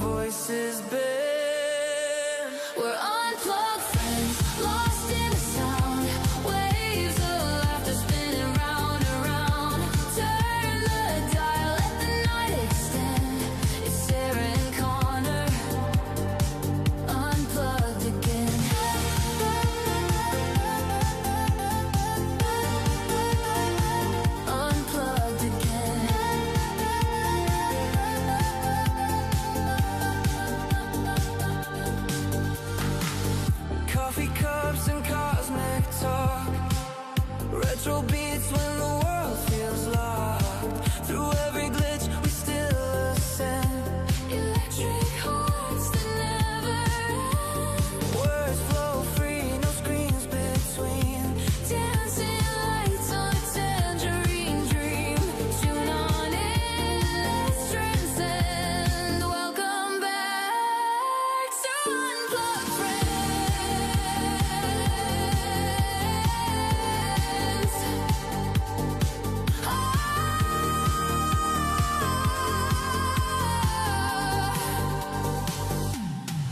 voices bend. We're unplugged friends, lost in the sound. Waves of laughter spinning round and round. Turn the dial, let the night extend. It's Sarah and Connor, unplugged again. Unplugged again. Coffee cups and cosmic talk. Retro beats when the world feels locked. Through every glitch we still ascend. Electric hearts that never end. Words flow free, no screens between. Dancing lights on a tangerine dream. Tune on in, let's transcend. Welcome back to Unplugged Friends.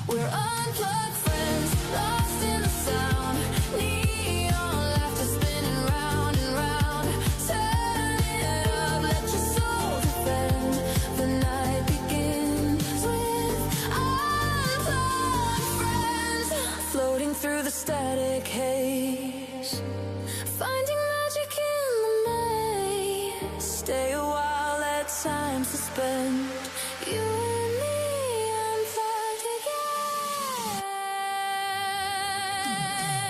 We're unplugged friends, lost in the sound. Neon laughter spinning round and round. Turn it up, let your soul defend. The night begins with unplugged friends. Floating through the static haze, finding magic in the maze. Stay a while, let time suspend. You and me unplugged again.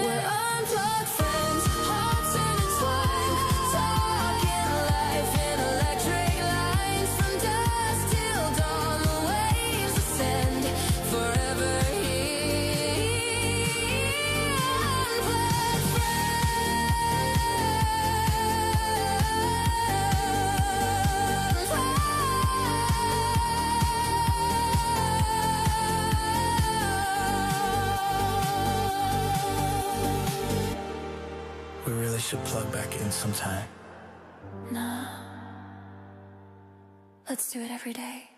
We're unplugged friends, hearts intertwined. Talking life in electric lines. From dusk till dawn, the waves ascend. Forever here, unplugged friends. We really should plug back in sometime. Nah. Let's do it every day.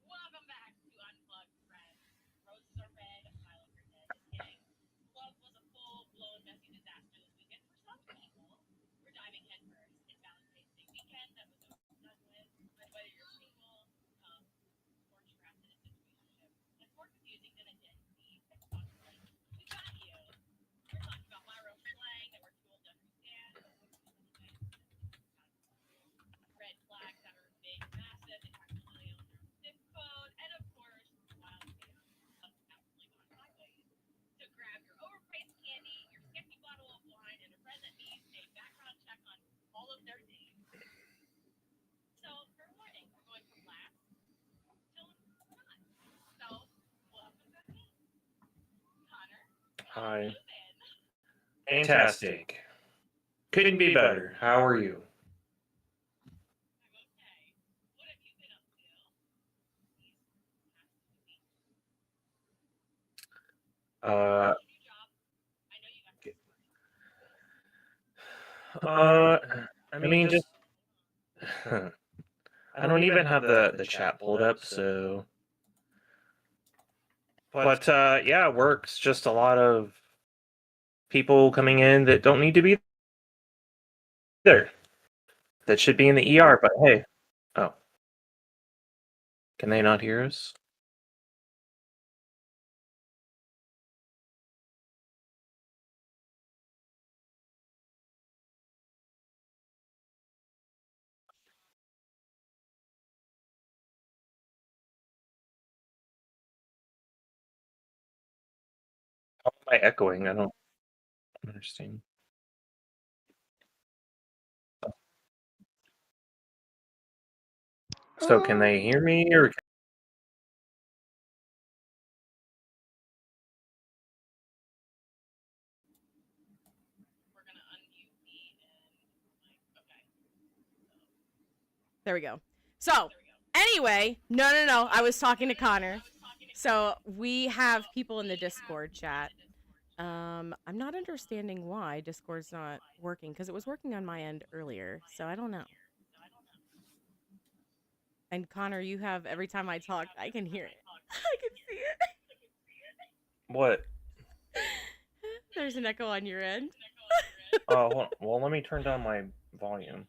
Welcome back to Unplugged Friends. Roses are red, violet are dead. Just kidding. Love was a full-blown messy disaster this weekend for some people. We're diving headfirst in Valentine's Day weekend that was over and done with. But whether you're single, or trapped in a situationship, and more confusing than identity, possibly, we got you. We're talking about viral slang that we're too old to understand. Red flags that are big, massive, and actually on their zip code, and of course, wild scams of absolutely gone sideways. So grab your overpriced candy, your sketchy bottle of wine, and a friend that needs a background check on all of their names. So for warning, we're going from last till not. So welcome back in. Connor, Hi. move in. Fantastic. Couldn't be better. How are you? I'm okay. What have you been up to these past 2 weeks? Uh, New job. I know you got I mean, just I don't even have the chat pulled up, so. But yeah, work's just a lot of people coming in that don't need to be there. That should be in the ER, but hey. Oh. Can they not hear us? How am I echoing? I don't understand. So can they hear me or There we go. So, anyway, no. I was talking to Connor. So, we have people in the Discord chat. I'm not understanding why Discord's not working because it was working on my end earlier. So, I don't know. And Connor, you have every time I talk, I can hear it. I can see it. What? There's an echo on your end. Oh, well, let me turn down my volume.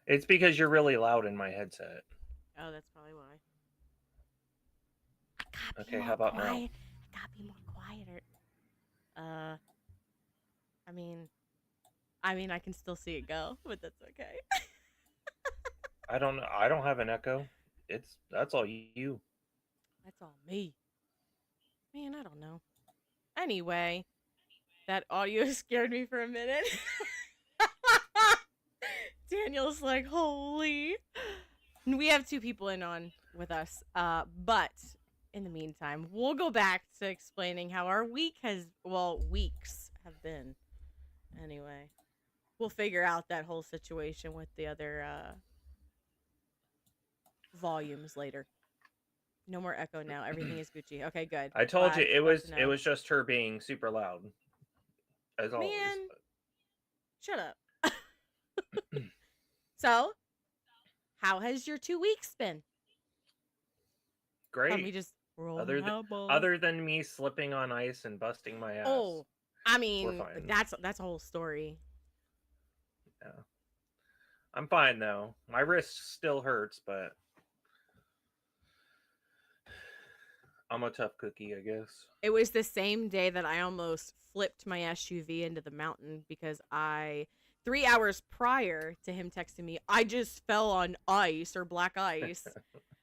It's because you're really loud in my headset. Oh, that's probably why. I gotta be Okay, more how about quiet. now? I gotta be more quieter. I mean, I can still see it go, but that's okay. I don't know. I don't have an echo. That's all you. That's all me. Man, I don't know. Anyway, that audio scared me for a minute. Daniel's like, holy. We have 2 people in on with us. But in the meantime, we'll go back to explaining how our weeks have been. Anyway, we'll figure out that whole situation with the other volumes later. No more echo now. Everything is Gucci. Okay, good. I told you Glad to it know. was just her being super loud, as always. Man, shut up. So, how has your 2 weeks been? Great. Let me just roll my ball. Other than me slipping on ice and busting my ass. Oh, I we're mean, fine. that's a whole story. Yeah. I'm fine though. My wrist still hurts, but I'm a tough cookie, I guess. It was the same day that I almost flipped my SUV into the mountain because 3 hours prior to him texting me, I just fell on ice or black ice.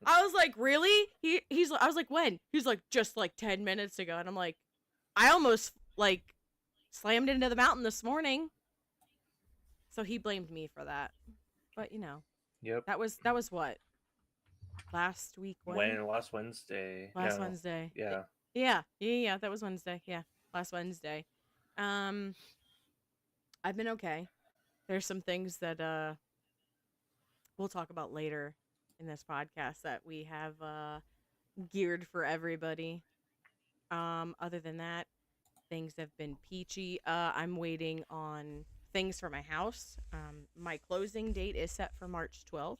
I was like, really? I was like, when? He's like, just like 10 minutes ago. And I'm like, I almost like slammed into the mountain this morning. So he blamed me for that. But you know. Yep. That was what? Last week Last Wednesday. Last Wednesday. Yeah. Yeah, that was Wednesday. Yeah, last Wednesday. I've been okay. There's some things that we'll talk about later in this podcast that we have geared for everybody. Other than that, things have been peachy. I'm waiting on things for my house. My closing date is set for March 12th.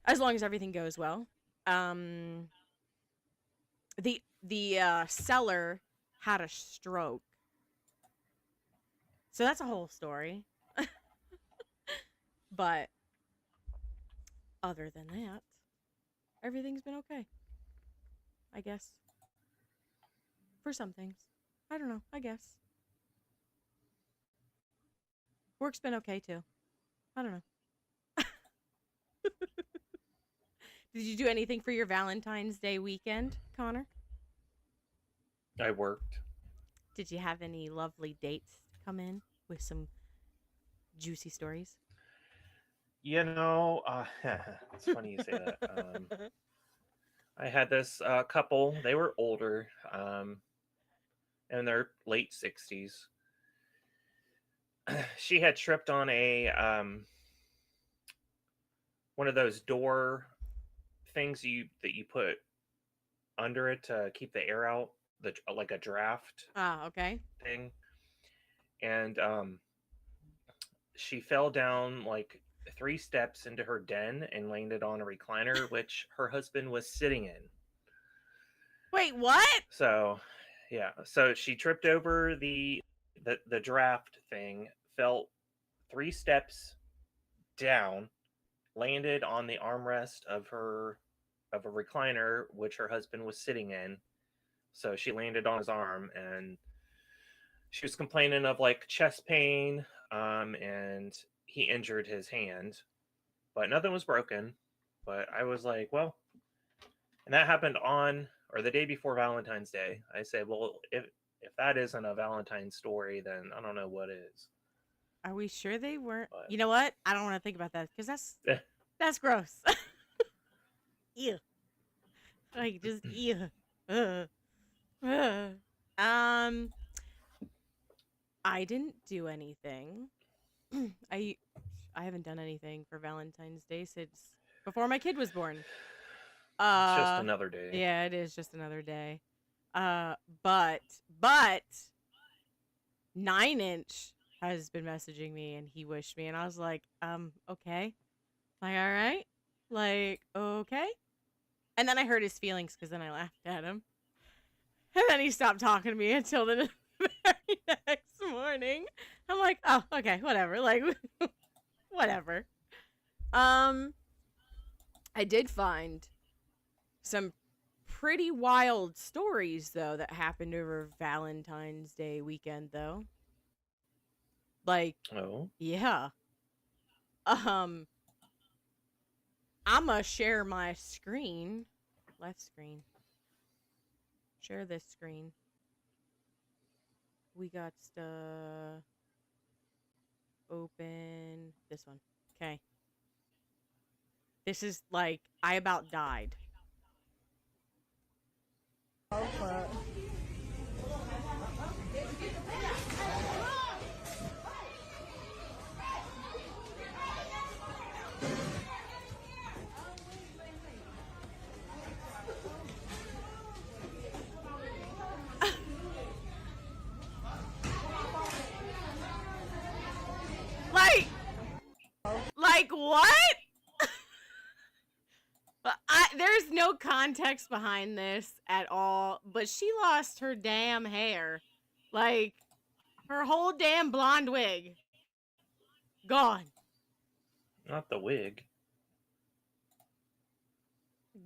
As long as everything goes well. The seller had a stroke. So that's a whole story. But other than that, everything's been okay. I guess. For some things. I don't know. I guess. Work's been okay too. I don't know. Did you do anything for your Valentine's Day weekend, Connor? I worked. Did you have any lovely dates come in with some juicy stories? You know, it's funny you say that. I had this couple. They were older, in their late 60s. She had tripped on a one of those door things that you put under it to keep the air out, like a draft Okay. thing, and she fell down like 3 steps into her den and landed on a recliner, which her husband was sitting in. Wait, what? So, yeah. So she tripped over the draft thing, fell 3 steps down, landed on the armrest of a recliner which her husband was sitting in. So she landed on his arm, and she was complaining of like chest pain, and he injured his hand, but nothing was broken. But I was like, well, and that happened on or the day before Valentine's Day. I said, well, if that isn't a Valentine story, then I don't know what is. Are we sure they weren't? But You know what? I don't want to think about that because that's gross. Ew. Like just ew. Ugh. Ugh. I didn't do anything. I I haven't done anything for Valentine's Day since before my kid was born. It's just Uh another day. yeah, it is just another day. Uh but but 9 Inch has been messaging me and he wished me and I was like, okay. Like, all right. Like, okay. And then I hurt his feelings because then I laughed at him. And then he stopped talking to me until the very next morning. I'm like, oh, okay, whatever. Like, whatever. Um, I did find some pretty wild stories though that happened over Valentine's Day weekend though. Like, Oh, yeah. Um, I'ma share my screen. Left screen. Share this screen. We got open this one. Okay. This is like I about died. like like what? But there's no context behind this at all, but she lost her damn hair. Like her whole damn blonde wig gone. not the wig.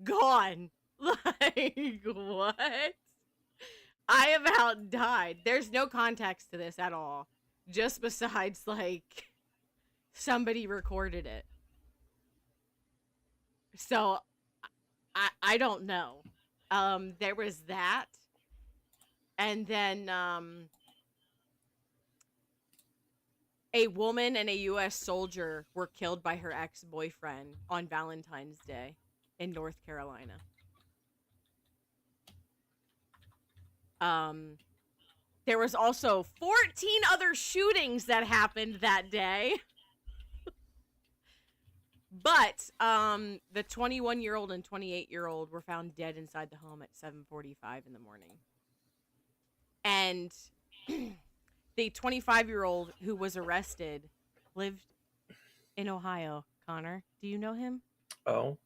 Gone. Like what? I about died. There's no context to this at all. Just besides like somebody recorded it. So I don't know. There was that. And then a woman and a US soldier were killed by her ex-boyfriend on Valentine's Day in North Carolina. There was also 14 other shootings that happened that day. But the 21-year-old and 28-year-old were found dead inside the home at 7:45 in the morning. And the 25-year-old who was arrested lived in Ohio. Connor, do you know him? Oh,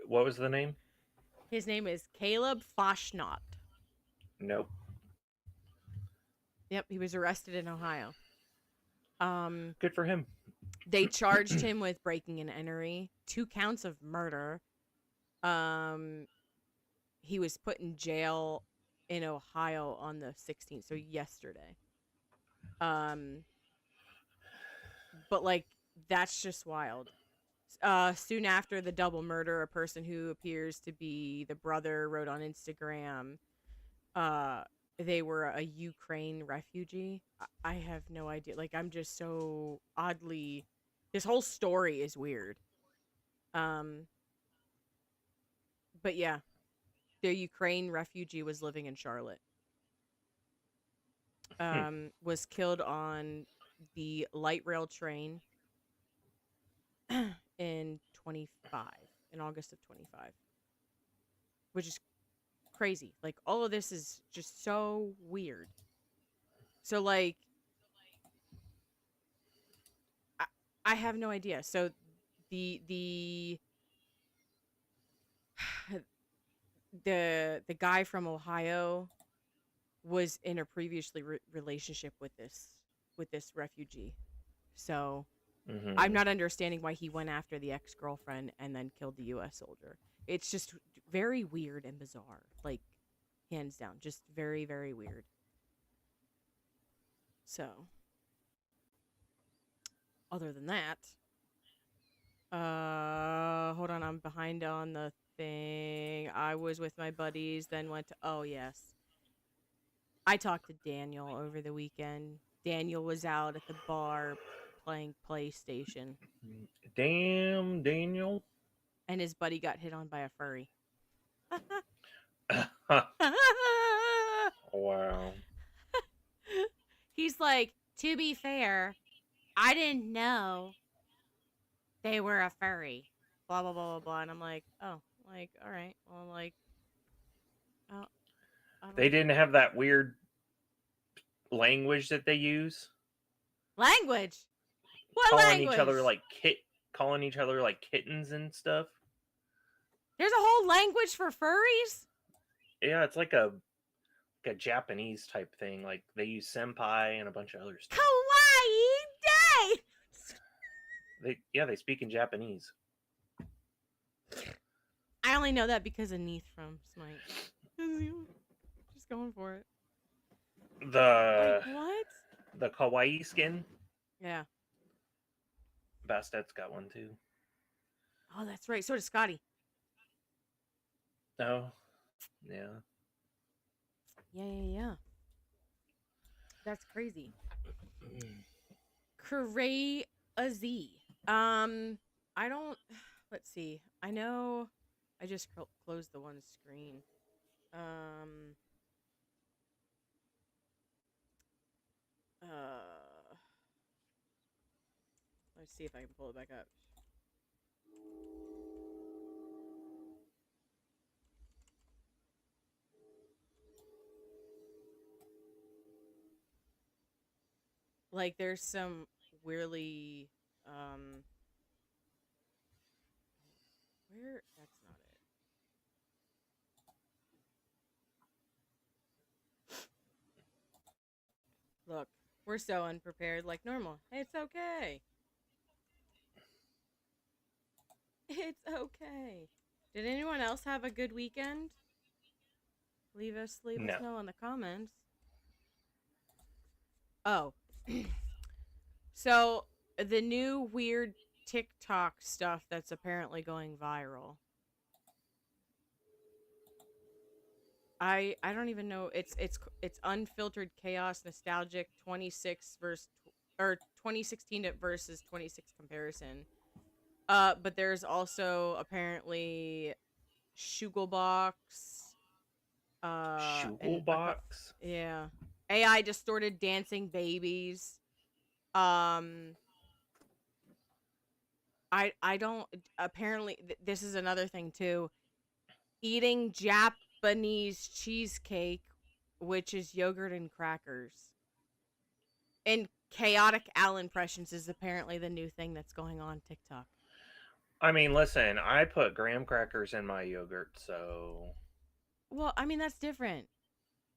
what was the name? His name is Caleb Foshnot. Nope. Yep, he was arrested in Ohio. Good for him. They charged him with breaking and entering, 2 counts of murder. He was put in jail in Ohio on the 16th, so yesterday. But like that's just wild. Soon after the double murder, a person who appears to be the brother wrote on Instagram, they were a Ukraine refugee. I have no idea. Like I'm just so oddly. This whole story is weird. But yeah, the Ukraine refugee was living in Charlotte. Was killed on the light rail train in 25, in August of 25, which is crazy. Like all of this is just so weird. So like, I have no idea. So the the guy from Ohio was in a previously relationship with this refugee. So I'm not understanding why he went after the ex-girlfriend and then killed the US soldier. It's just very weird and bizarre. Like hands down, just very very weird. So other than that, hold on, I'm behind on the thing. I was with my buddies, then went to oh yes. I talked to Daniel over the weekend. Daniel was out at the bar playing PlayStation. Damn, Daniel. And his buddy got hit on by a furry. Wow. He's like, to be fair, I didn't know they were a furry. Blah blah blah blah blah. And I'm like, oh, like, all right, well, like, oh, I They don't didn't have that weird language that they use, language. What calling each language? other like calling each other like kittens and stuff. There's a whole language for furries. Yeah, it's like a Japanese type thing. Like they use senpai and a bunch of other stuff. Kawaii day. They speak in Japanese. I only know that because of Neith from Smite. Just going for it. The Like, what? the kawaii skin. Yeah. Bastet's got one too. Oh, that's right. So does Scotty. Oh, yeah. Yeah. That's crazy. Crazy. I don't. Let's see. I know. I just closed the one screen. Uh. Let's see if I can pull it back up. Like, there's some weirdly. Where? That's not it. Look, we're so unprepared like normal. It's okay. It's okay. Did anyone else have a good weekend? Leave us No. know in the comments. Oh. So the new weird TikTok stuff that's apparently going viral. I don't even know. It's unfiltered chaos, nostalgic 26 versus or 2016 versus 26 comparison. But there's also apparently Shugelbox. Shugelbox? Yeah. AI distorted dancing babies. I don't apparently this is another thing too. Eating Japanese cheesecake, which is yogurt and crackers. And chaotic owl impressions is apparently the new thing that's going on TikTok. I mean, listen, I put graham crackers in my yogurt, so. Well, I mean that's different.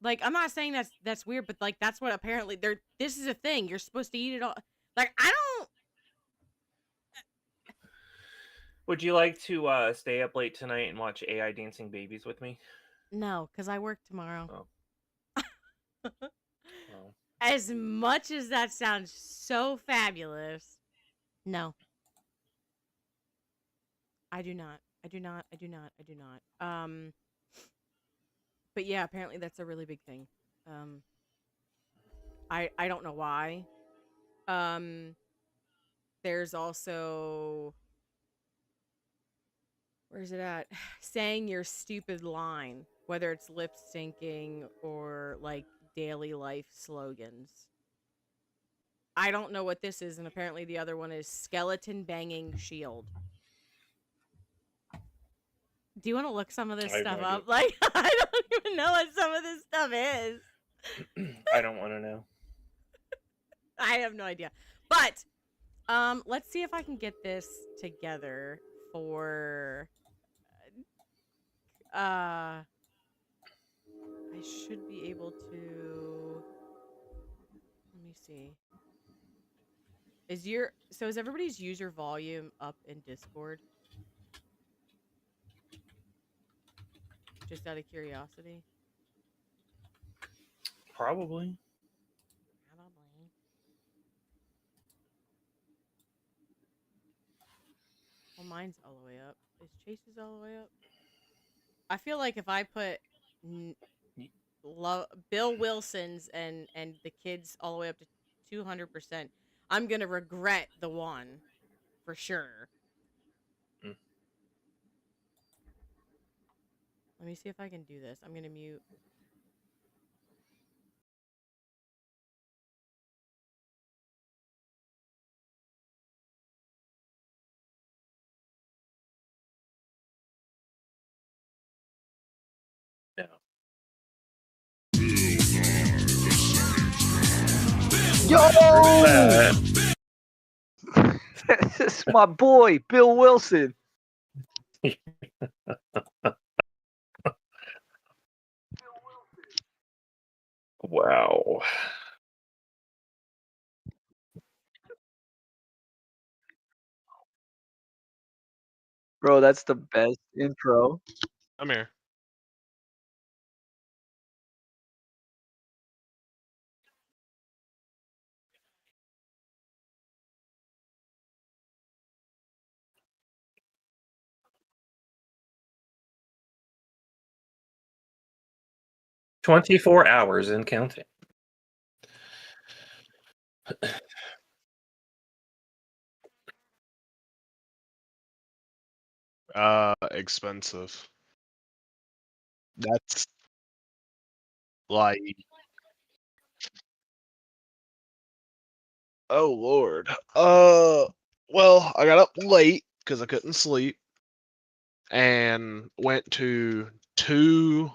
Like, I'm not saying that's weird, but like that's what apparently this is a thing. You're supposed to eat it all. Like, I don't. Would you like to stay up late tonight and watch AI dancing babies with me? No, because I work tomorrow. Oh. Well. As much as that sounds so fabulous, no. I do not. But yeah, apparently that's a really big thing. I don't know why. There's also, where's it at? Saying your stupid line, whether it's lip syncing or like daily life slogans. I don't know what this is, and apparently the other one is skeleton banging shield. Do you want to look some of this stuff up? Like, I don't even know what some of this stuff is. I don't want to know. I have no idea. But let's see if I can get this together for I should be able to. Let me see. Is everybody's user volume up in Discord? Just out of curiosity. Probably. Well, mine's all the way up. Is Chase's all the way up? I feel like if I put Bill Wilson's and the kids all the way up to 200%, I'm gonna regret the one for sure. Let me see if I can do this. I'm gonna mute. Yo! Uh, That's my boy, Bill Wilson. wow. Bro, that's the best intro. I'm here. "24 hours and counting." Expensive. That's like, oh Lord. Well, I got up late because I couldn't sleep, and went to two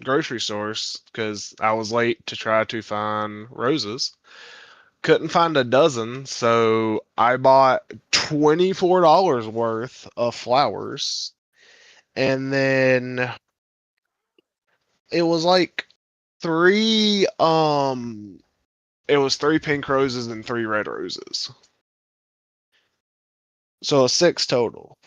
grocery stores because I was late to try to find roses. Couldn't find a dozen, so I bought $24 worth of flowers, and then it was like three it was three pink roses and three red roses. So 6 total.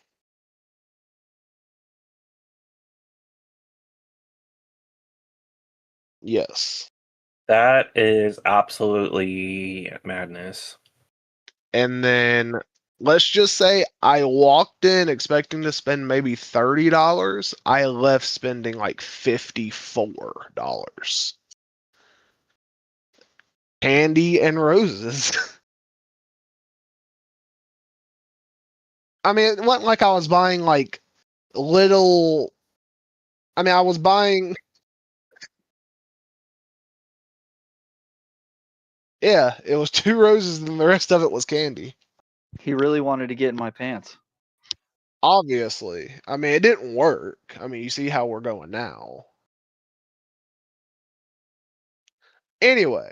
Yes. That is absolutely madness. And then let's just say I walked in expecting to spend maybe $30. I left spending like $54. Candy and roses. I mean, it wasn't like I was buying like little. I mean, I was buying. Yeah, it was 2 roses and the rest of it was candy. He really wanted to get in my pants. Obviously. I mean, it didn't work. I mean, you see how we're going now. Anyway,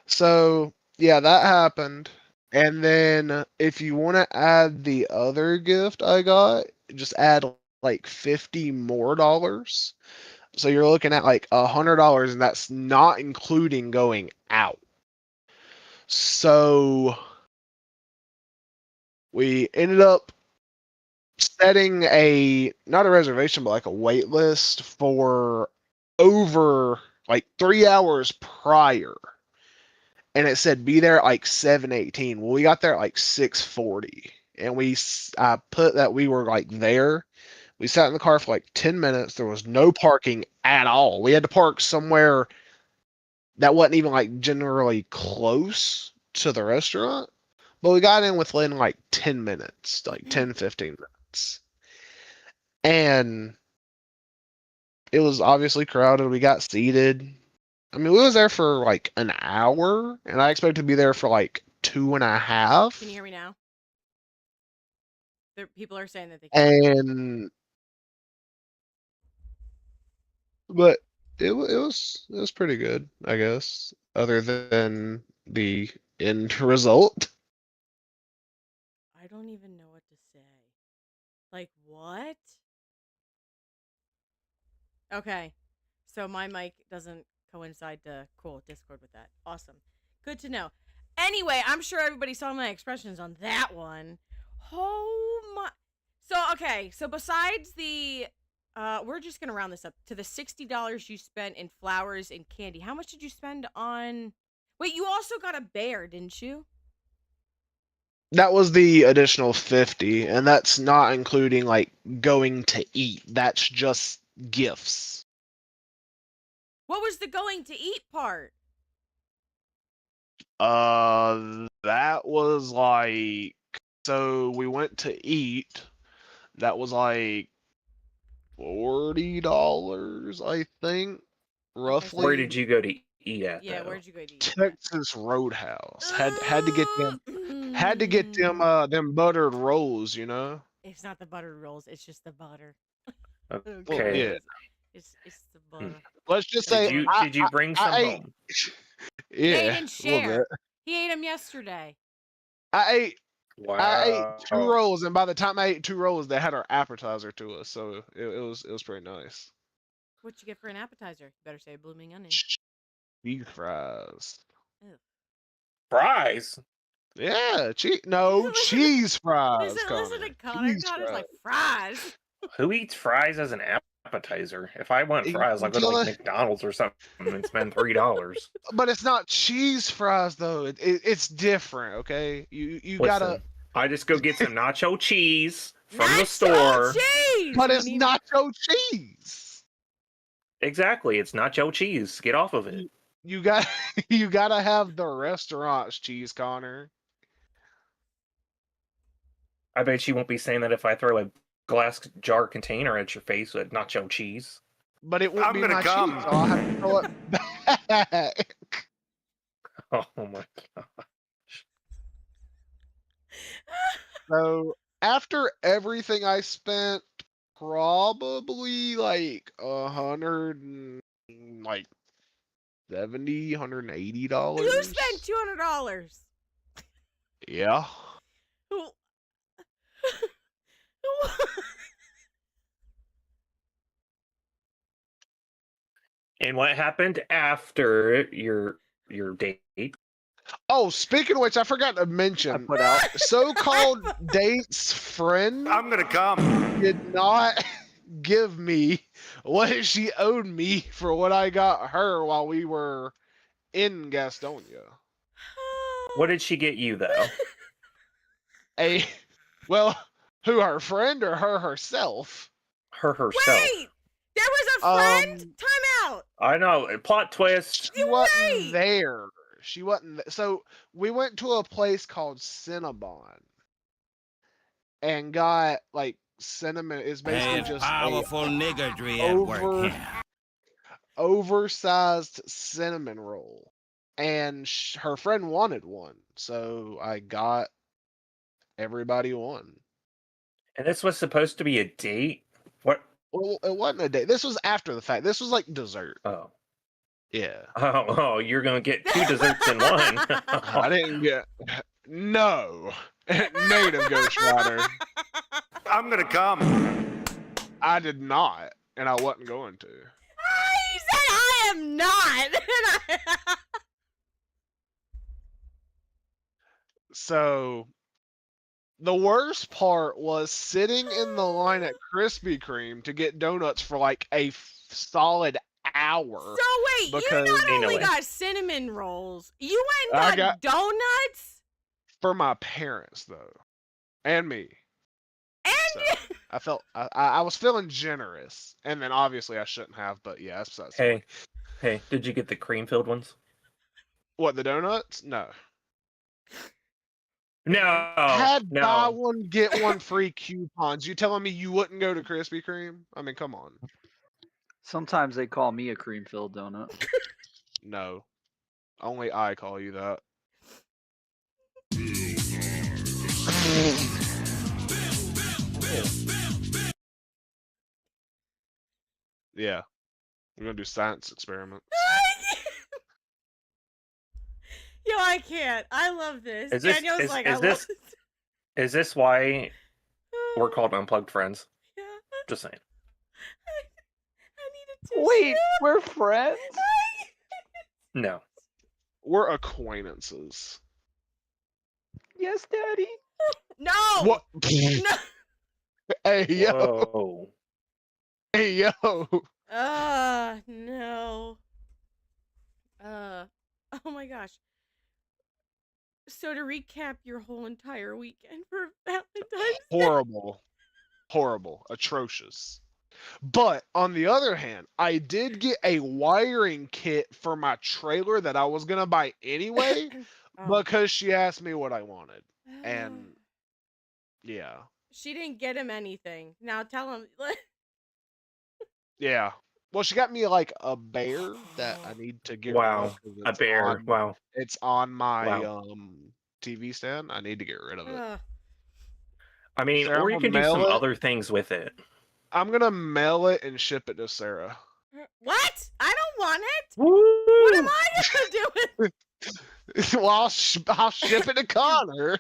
so yeah, that happened. And then if you want to add the other gift I got, just add like $50 more. So you're looking at like $100, and that's not including going out. So we ended up setting not a reservation, but like a wait list for over like 3 hours prior. And it said be there at like 7:18. Well, we got there at like 6:40, and we put that we were like there. We sat in the car for like 10 minutes. There was no parking at all. We had to park somewhere that wasn't even like generally close to the restaurant. But we got in within like 10 minutes, like 10, 15 minutes. And it was obviously crowded. We got seated. I mean, we was there for like an hour, and I expected to be there for like 2.5. Can you hear me now? People are saying that they can. But it was pretty good, I guess, other than the end result. I don't even know what to say. Like, what? Okay. So my mic doesn't coincide to cool Discord with that. Awesome. Good to know. Anyway, I'm sure everybody saw my expressions on that one. Oh my. So, okay. So besides the we're just going to round this up to the $60 you spent in flowers and candy. How much did you spend on Wait, you also got a bear, didn't you? That was the additional 50, and that's not including like going to eat. That's just gifts. What was the going to eat part? That was like, so we went to eat. That was like $40, I think, roughly. Where did you go to eat at? Yeah, though? where'd you go to eat? Texas Roadhouse. Had to get them them buttered rolls, you know. It's not the buttered rolls. It's just the butter. Okay. Yeah. It's the butter. Let's just say Did you bring some home? They Yeah, didn't a little share. bit. He ate them yesterday. I ate Wow. two rolls, and by the time I ate 2 rolls, they had our appetizer to us, so it was pretty nice. What'd you get for an appetizer? You better say blooming onion. Cheese fries. Ew. Fries. Yeah, cheese fries. Listen Connor. to Connor. Cheese Connor's fries. like fries. Who eats fries as an appetizer? If I want You- fries, I'll you go to like telling- McDonald's or something and spend $3. But it's not cheese fries though. It's different. Okay, you gotta. Listen, I just go get some nacho cheese from Nacho the store. cheese. But We it's need- nacho cheese. Exactly, it's nacho cheese. Get off of it. You got you gotta have the restaurant's cheese, Connor. I bet you won't be saying that if I throw a glass jar container at your face with nacho cheese. But it won't I'm be gonna my come. cheese. So I'll have to throw it back. Oh my god. So after everything I spent, probably like like $180. You spent $200. Yeah. Who- And what happened after your date? Oh, speaking of which, I forgot to I mention, put out. so-called date's friend gonna come. did not give me what she owed me for what I got her while we were in Gastonia. What did she get you though? Well, who, her friend or her herself? Her herself. Wait! There was a friend? Um, Time out! I know. Plot twist. She wasn't Wait! there. She wasn't. So we went to a place called Cinnabon and got like cinnamon. It's basically just powerful niggardry at over- work here. oversized cinnamon roll, and her friend wanted one, so I got everybody one. And this was supposed to be a date? What? Well, it wasn't a date. This was after the fact. This was like dessert. Oh. Yeah. Oh, you're gonna get 2 desserts in one. I didn't get no native Ghost Rider. I'm gonna come. I did not, and I wasn't going to. He said I am not! So the worst part was sitting in the line at Krispy Kreme to get donuts for like a solid hour. So wait, you Because- not only Anyway. got cinnamon rolls, you I went and got got- donuts? For my parents though, and me. And So I felt I was feeling generous, and then obviously I shouldn't have, but yeah, that's besides the point. Hey, did you get the cream filled ones? What, the donuts? No. No. Had buy no. one get one free coupons. You telling me you wouldn't go to Krispy Kreme? I mean, come on. Sometimes they call me a cream filled donut. No. Only I call you that. Yeah. We're gonna do science experiments. Yo, I can't. I love this. Is this- Daniel's is- like, is I love this- this. Is this why we're called unplugged friends? Yeah. Just saying. I need a tissue. Wait, we're friends? No. We're acquaintances. Yes, Daddy. No. What? No. Hey yo. Whoa. Hey yo. No. Oh my gosh. So to recap your whole entire weekend for Valentine's Day. Horrible. Horrible. Atrocious. But on the other hand, I did get a wiring kit for my trailer that I was gonna buy anyway Oh. because she asked me what I wanted. And yeah. She didn't get him anything. Now tell him. Yeah. Well, she got me like a bear that I need to get rid Wow. of 'cause A bear. on- Wow. It's on my Wow. TV stand. I need to get rid of it. Ugh. I mean, Sarah or you will can do mail some it. other things with it. I'm gonna mail it and ship it to Sarah. What? I don't want it. Woo! What am I gonna do with? Well, I'll ship it to Connor.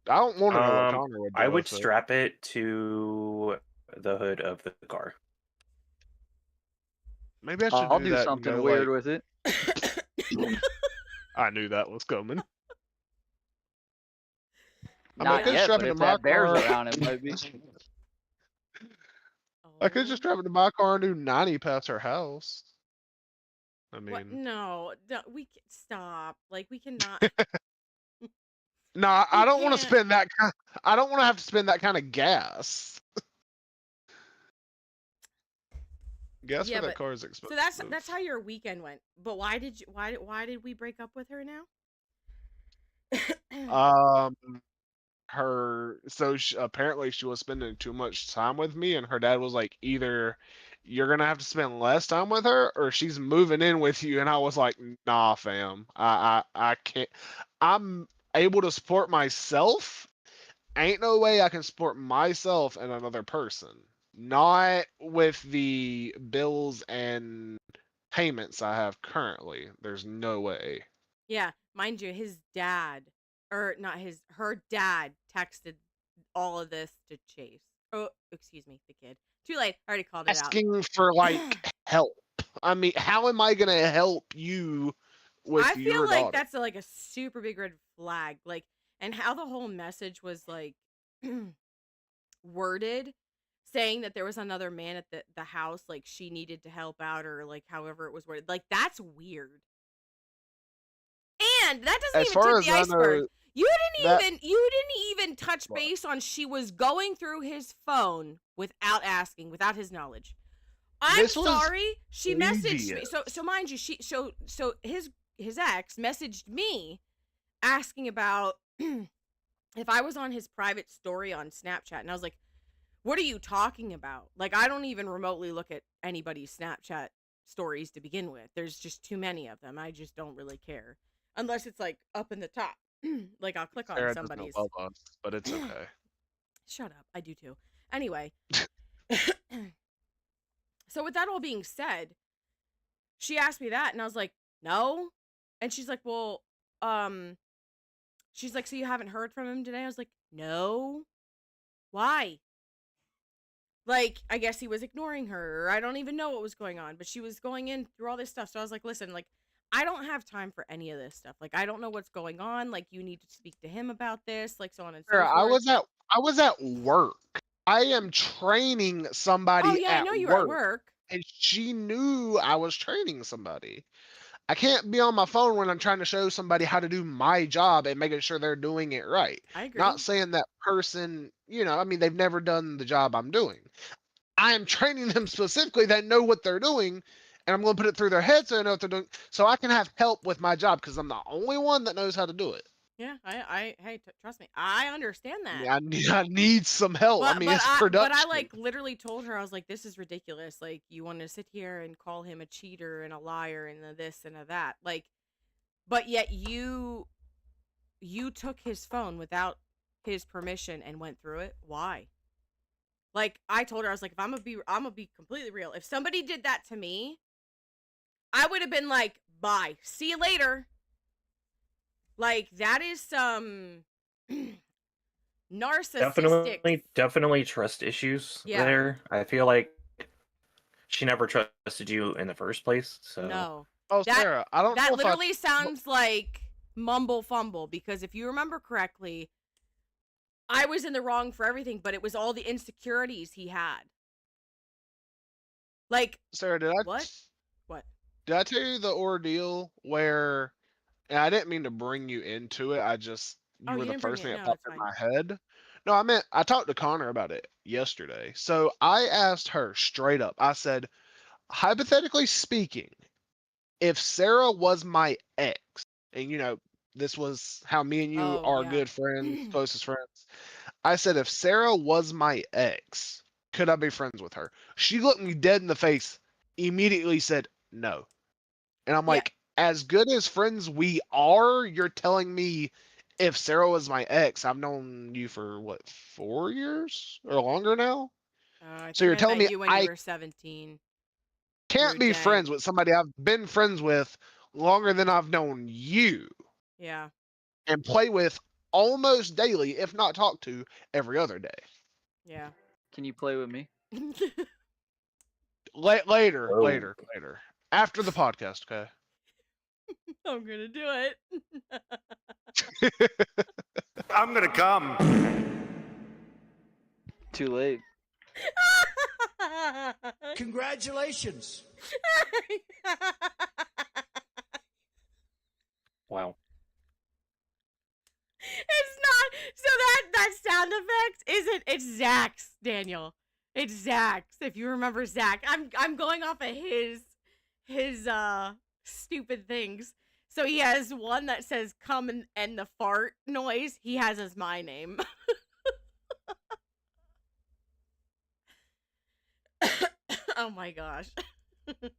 I don't want to know what Connor would do I would with it. strap it to the hood of the car. Maybe I should I'll do do that. something and go, weird like, with it. I knew that was coming. I mean, I Not could yet, strap but it if to my that bear's car. around, it might be. I could just strap it to my car and do 90 past her house. I What? mean, No, we can stop. Like we cannot. no, I We don't want to can't. spend that. I don't want to have to spend that kind of gas. Gas Yeah, for that but car is expensive. so that's how your weekend went. But why did you why did we break up with her now? Um, apparently she was spending too much time with me, and her dad was like, either you're gonna have to spend less time with her, or she's moving in with you. And I was like, nah, fam, I can't. I'm able to support myself. Ain't no way I can support myself and another person. Not with the bills and payments I have currently. There's no way. Yeah, mind you, his dad, or not her dad texted all of this to Chase. Oh, excuse me, the kid. Too late. I already called it out. Asking for like help. I mean, how am I gonna help you with I feel your like daughter? that's like a super big red flag. Like, and how the whole message was like worded, saying that there was another man at the house, like she needed to help out, or like however it was worded. Like that's weird. And that doesn't As even far tip as the I iceberg. know, You that didn't even touch What? base on she was going through his phone without asking, without his knowledge. I'm This was sorry. She messaged me. previous. So mind you, so his ex messaged me asking about if I was on his private story on Snapchat, and I was like, "What are you talking about? Like, I don't even remotely look at anybody's Snapchat stories to begin with. There's just too many of them. I just don't really care unless it's like up in the top. Like I'll click on Sarah doesn't somebody's. love us, but it's okay. Shut up. I do too. Anyway, so with that all being said, she asked me that, and I was like, "No," and she's like, "Well, um." She's like, "So you haven't heard from him today?" I was like, "No. Why?" Like, I guess he was ignoring her, or I don't even know what was going on, but she was going in through all this stuff. So I was like, "Listen, like, I don't have time for any of this stuff. Like, I don't know what's going on. Like, you need to speak to him about this, like, so on and so Sarah, forth." I was at work. I am training Oh, somebody yeah, I at know you were at work, work. and she knew I was training somebody. I can't be on my phone when I'm trying to show somebody how to do my job and making sure they're doing it right. I agree. Not saying that person, I mean, they've never done the job I'm doing. I am training them specifically that know what they're doing, and I'm going to put it through their head so they know what they're doing, so I can have help with my job because I'm the only one that knows how to do it. Yeah, hey, trust me, I understand I that. mean, I need some help. I mean, it's production. But I like literally told her, I was like, "This is ridiculous. Like, you want to sit here and call him a cheater and a liar and a this and a that. Like, but yet you took his phone without his permission and went through it. Why?" Like, I told her, I was like, "If I'm gonna be completely real. If somebody did that to me, I would have been like, bye, see you later." Like, that is some narcissistic. Definitely trust issues Yeah. there. I feel like she never trusted you in the first place. So No. Oh, Sarah, I don't know That if literally sounds like mumble fumble, because if you remember correctly, I was in the wrong for everything, but it was all the insecurities he had. Like, Sarah, what? What? Did I tell you the ordeal where, and I didn't mean to bring you into it. You were You the didn't bring first it. thing No, that popped it's in fine. my head. No, I talked to Connor about it yesterday. So I asked her straight up. I said, hypothetically speaking, if Sarah was my ex, and this was how me and you Oh, are yeah. good friends, closest friends. I said, if Sarah was my ex, could I be friends with her? She looked me dead in the face, immediately said no. And I'm Yeah. like, as good as friends we are, you're telling me if Sarah was my ex, I've known you for what, 4 years or longer now? I So think you're I telling met me you when you I were 17. can't be dang. friends with somebody I've been friends with longer than I've known you Yeah. and play with almost daily, if not talk to every other day. Yeah. Can you play with me? Later, Whoa. later. After the podcast, okay? I'm gonna do it. I'm gonna come. Too late. Congratulations. Wow. It's not. So that sound effect isn't. It's Zach's, Daniel. It's Zach's. If you remember Zach, I'm going off of his stupid things. So he has one that says "come" and the fart noise. He has as my name. Oh my gosh. Okay,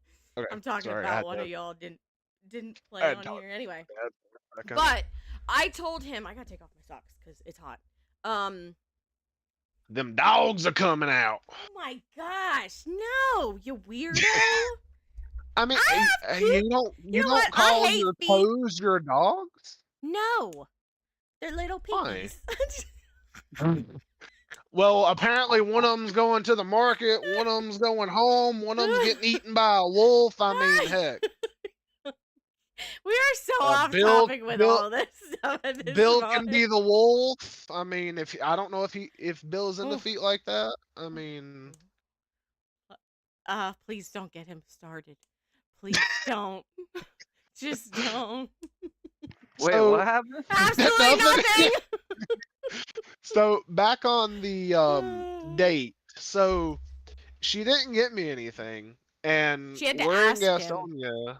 I'm talking sorry, I about had one to- of y'all didn't play I had on to- here anyway. Okay. But I told him I gotta take off my socks because it's hot. Them dogs are coming out. Oh my gosh, no, you weirdo. I mean, I have two- you don't you know what? I call hate your feet. toes your dogs? No, they're little Why? piggies. Well, apparently one of them's going to the market, one of them's going home, one of them's getting eaten by a wolf. I mean, heck. We are so off Bill- topic with Bill- all this stuff. At this Bill can moment. be the wolf. I mean, I don't know if Bill's into Oof. feet like that. I mean, Please don't get him started. Please don't. Just don't. Wait, So- what happened? Absolutely Nothing. nothing. so back on the date. So she didn't get me anything, and She had to we're ask in him. Gastonia.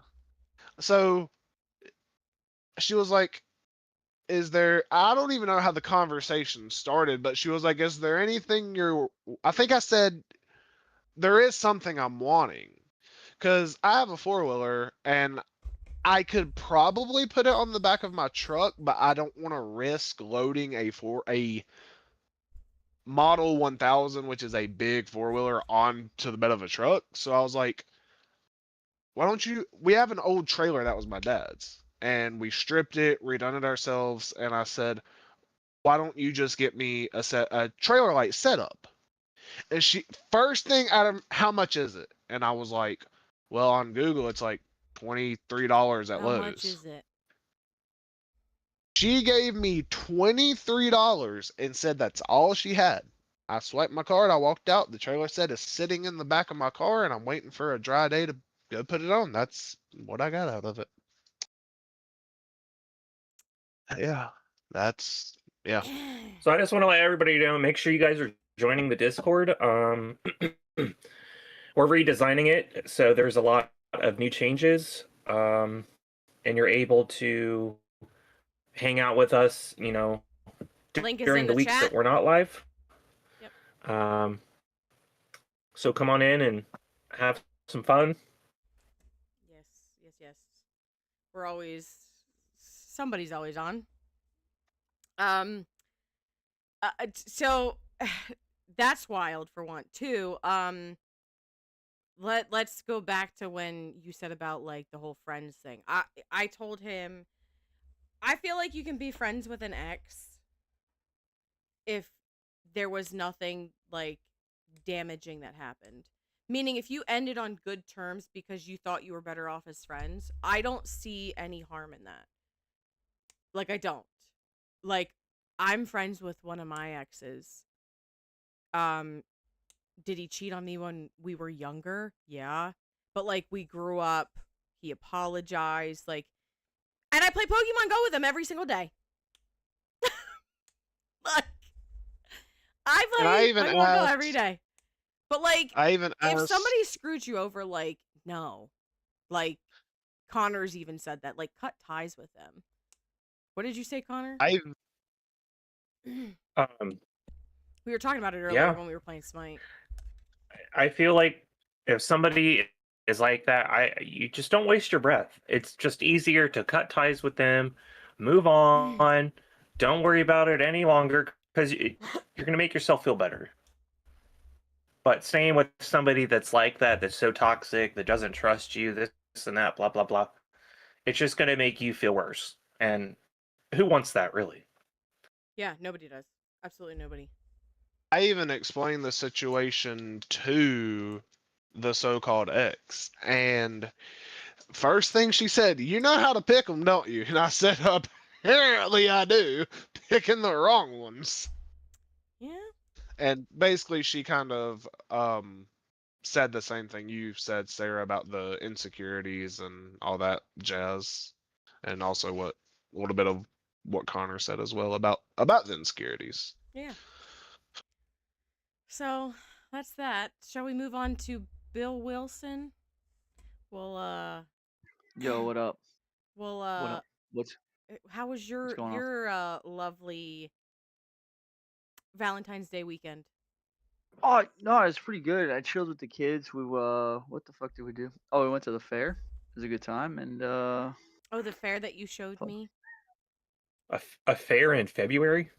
So she was like, "Is there?" I don't even know how the conversation started, but she was like, "Is there anything you're?" I think I said, "There is something I'm wanting," because I have a 4-wheeler and I could probably put it on the back of my truck, but I don't want to risk loading a Model 1000, which is a big 4-wheeler, onto the bed of a truck. So I was like, why don't you? We have an old trailer that was my dad's, and we stripped it, redone it ourselves, and I said, why don't you just get me a trailer light setup? And she first thing out of, how much is it? And I was like, well, on Google it's like $23 at How Lowe's. much is it? She gave me $23 and said that's all she had. I swiped my card, I walked out. The trailer said it's sitting in the back of my car, and I'm waiting for a dry day to go put it on. That's what I got out of it. Yeah, yeah. So I just want to let everybody know, make sure you guys are joining the Discord. We're redesigning it, so there's a lot of new changes, and you're able to hang out with us, Link is during in the the weeks chat. that we're not live. Yep. So come on in and have some fun. Yes. We're always somebody's always on. So that's wild for one. Two. Let's go back to when you said about like the whole friends thing. I told him I feel like you can be friends with an ex if there was nothing like damaging that happened. Meaning if you ended on good terms because you thought you were better off as friends, I don't see any harm in that. Like I don't. Like I'm friends with one of my exes. Did he cheat on me when we were younger? Yeah. But like we grew up, he apologized, like, and I play Pokemon Go with him every single day. Like I play Pokemon Go every day. But like I even if asked, somebody screwed you over, like, no. Like Connor's even said that. Like cut ties with them. What did you say, Connor? Um, We were talking about it earlier when we were playing Smite. I feel like if somebody is like that, you just don't waste your breath. It's just easier to cut ties with them, move on, don't worry about it any longer, because you're going to make yourself feel better. But staying with somebody that's like that, that's so toxic, that doesn't trust you, this and that, blah, blah, blah, It's just going to make you feel worse. And who wants that, really? Yeah, nobody does. Absolutely nobody. I even explained the situation to the so-called ex, and first thing she said, "You know how to pick them, don't you?" And I said, "Apparently I do, picking the wrong ones." Yeah. And basically, she kind of said the same thing you said, Sarah, about the insecurities and all that jazz, and also what a little bit of what Connor said as well about the insecurities. Yeah. So that's that. Shall we move on to Bill Wilson? Well, Yo, what up? well, What up? how was What's going on? your lovely Valentine's Day weekend? Oh no, it's pretty good. I chilled with the kids. We what the fuck did we do? Oh, we went to the fair. It was a good time, and Oh, the fair that you showed fuck. me. A fair in February?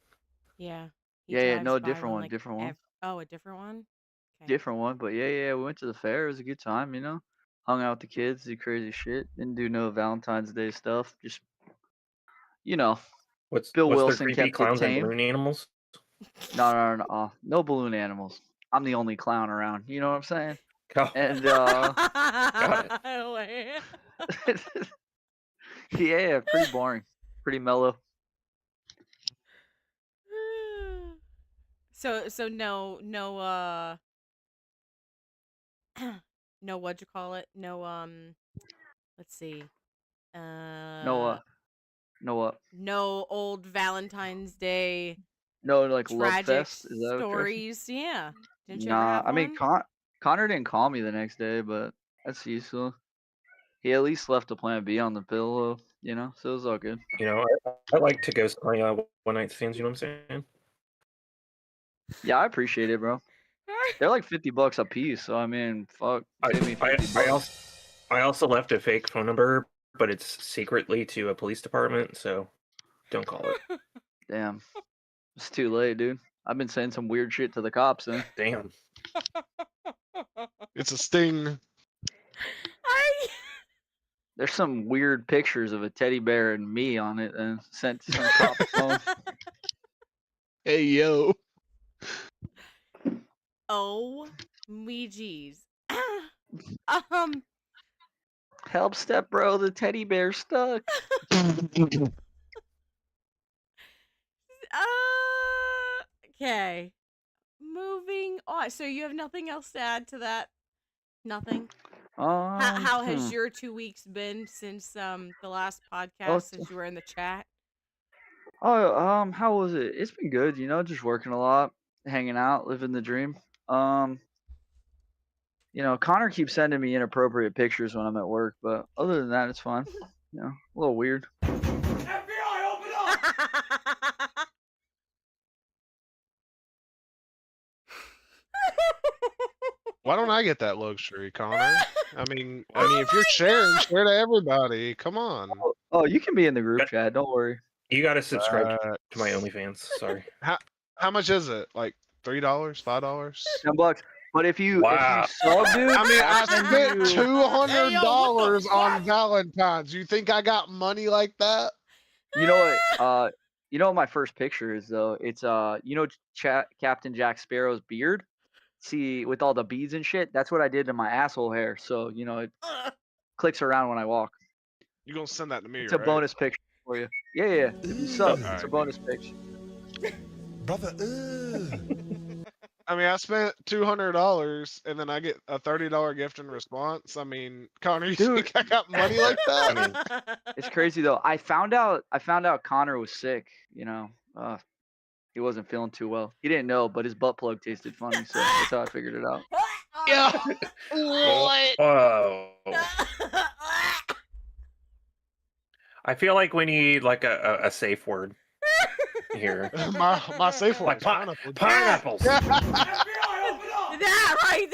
Yeah, he Yeah, drives no, by different one one, like different one, oh, a different one. Okay. different one. But yeah, we went to the fair. It was a good time, Hung out with the kids, did crazy shit. Didn't do no Valentine's Day stuff. Just you know, Bill What's their Wilson creepy kept it clowns and tame. balloon animals? No balloon animals. I'm the only clown around. You know what I'm saying? Oh, And got it. yeah, pretty boring, pretty mellow. So no no what'd you call it? No let's see. No Uh no what? no old Valentine's Day No, like love tragic fest. Is that what you're asking? stories. Yeah. Didn't you ever Nah, have I mean one? Connor didn't call me the next day, but that's useful. He at least left a plan B on the pillow, so it was all good. I like to ghost my one night stands. You know what I'm saying? Yeah, I appreciate it, bro. They're like $50 a piece, so I mean, fuck, save me I 50 I bucks. also I also left a fake phone number, but it's secretly to a police department, so don't call it. Damn, it's too late, dude. I've been saying some weird shit to the cops, then. Damn. It's a sting. I There's some weird pictures of a teddy bear and me on it, and sent to some cop's phone. Hey yo. Oh me geez. Help, step bro, the teddy bear's stuck. Okay. Moving on. So you have nothing else to add to that? Nothing? How has your 2 weeks been since the last podcast, since you were in the chat? How was it? It's been good, just working a lot, hanging out, living the dream. Connor keeps sending me inappropriate pictures when I'm at work, but other than that, it's fine. A little weird. FBI, open up! Why don't I get that luxury, Connor? I mean, if you're sharing, share to everybody. Come on. Oh, you can be in the group chat. Don't worry. You got to subscribe to my OnlyFans. Sorry. How much is it? Like $3, $5? $10. But if you sub, dude, I mean, I send spent you- $200 on Valentine's. You think I got money like that? You know what? You know what my first picture is though? It's Captain Jack Sparrow's beard. See, with all the beads and shit, that's what I did to my asshole hair. So it clicks around when I walk. You're gonna send that to me, It's right? a bonus picture for you. Yeah. If you sub, it's a Alright. bonus picture. Brother, I mean, I spent $200 and then I get a $30 gift in response. I mean, Connor, you Dude. think I got money like that? I mean, It's crazy though. I found out Connor was sick. He wasn't feeling too well. He didn't know, but his butt plug tasted funny, so that's how I figured it out. Yeah. What? whoa. I feel like we need like a safe word here. my safe word Like is pineapple. pineapples. FBI, open up! That right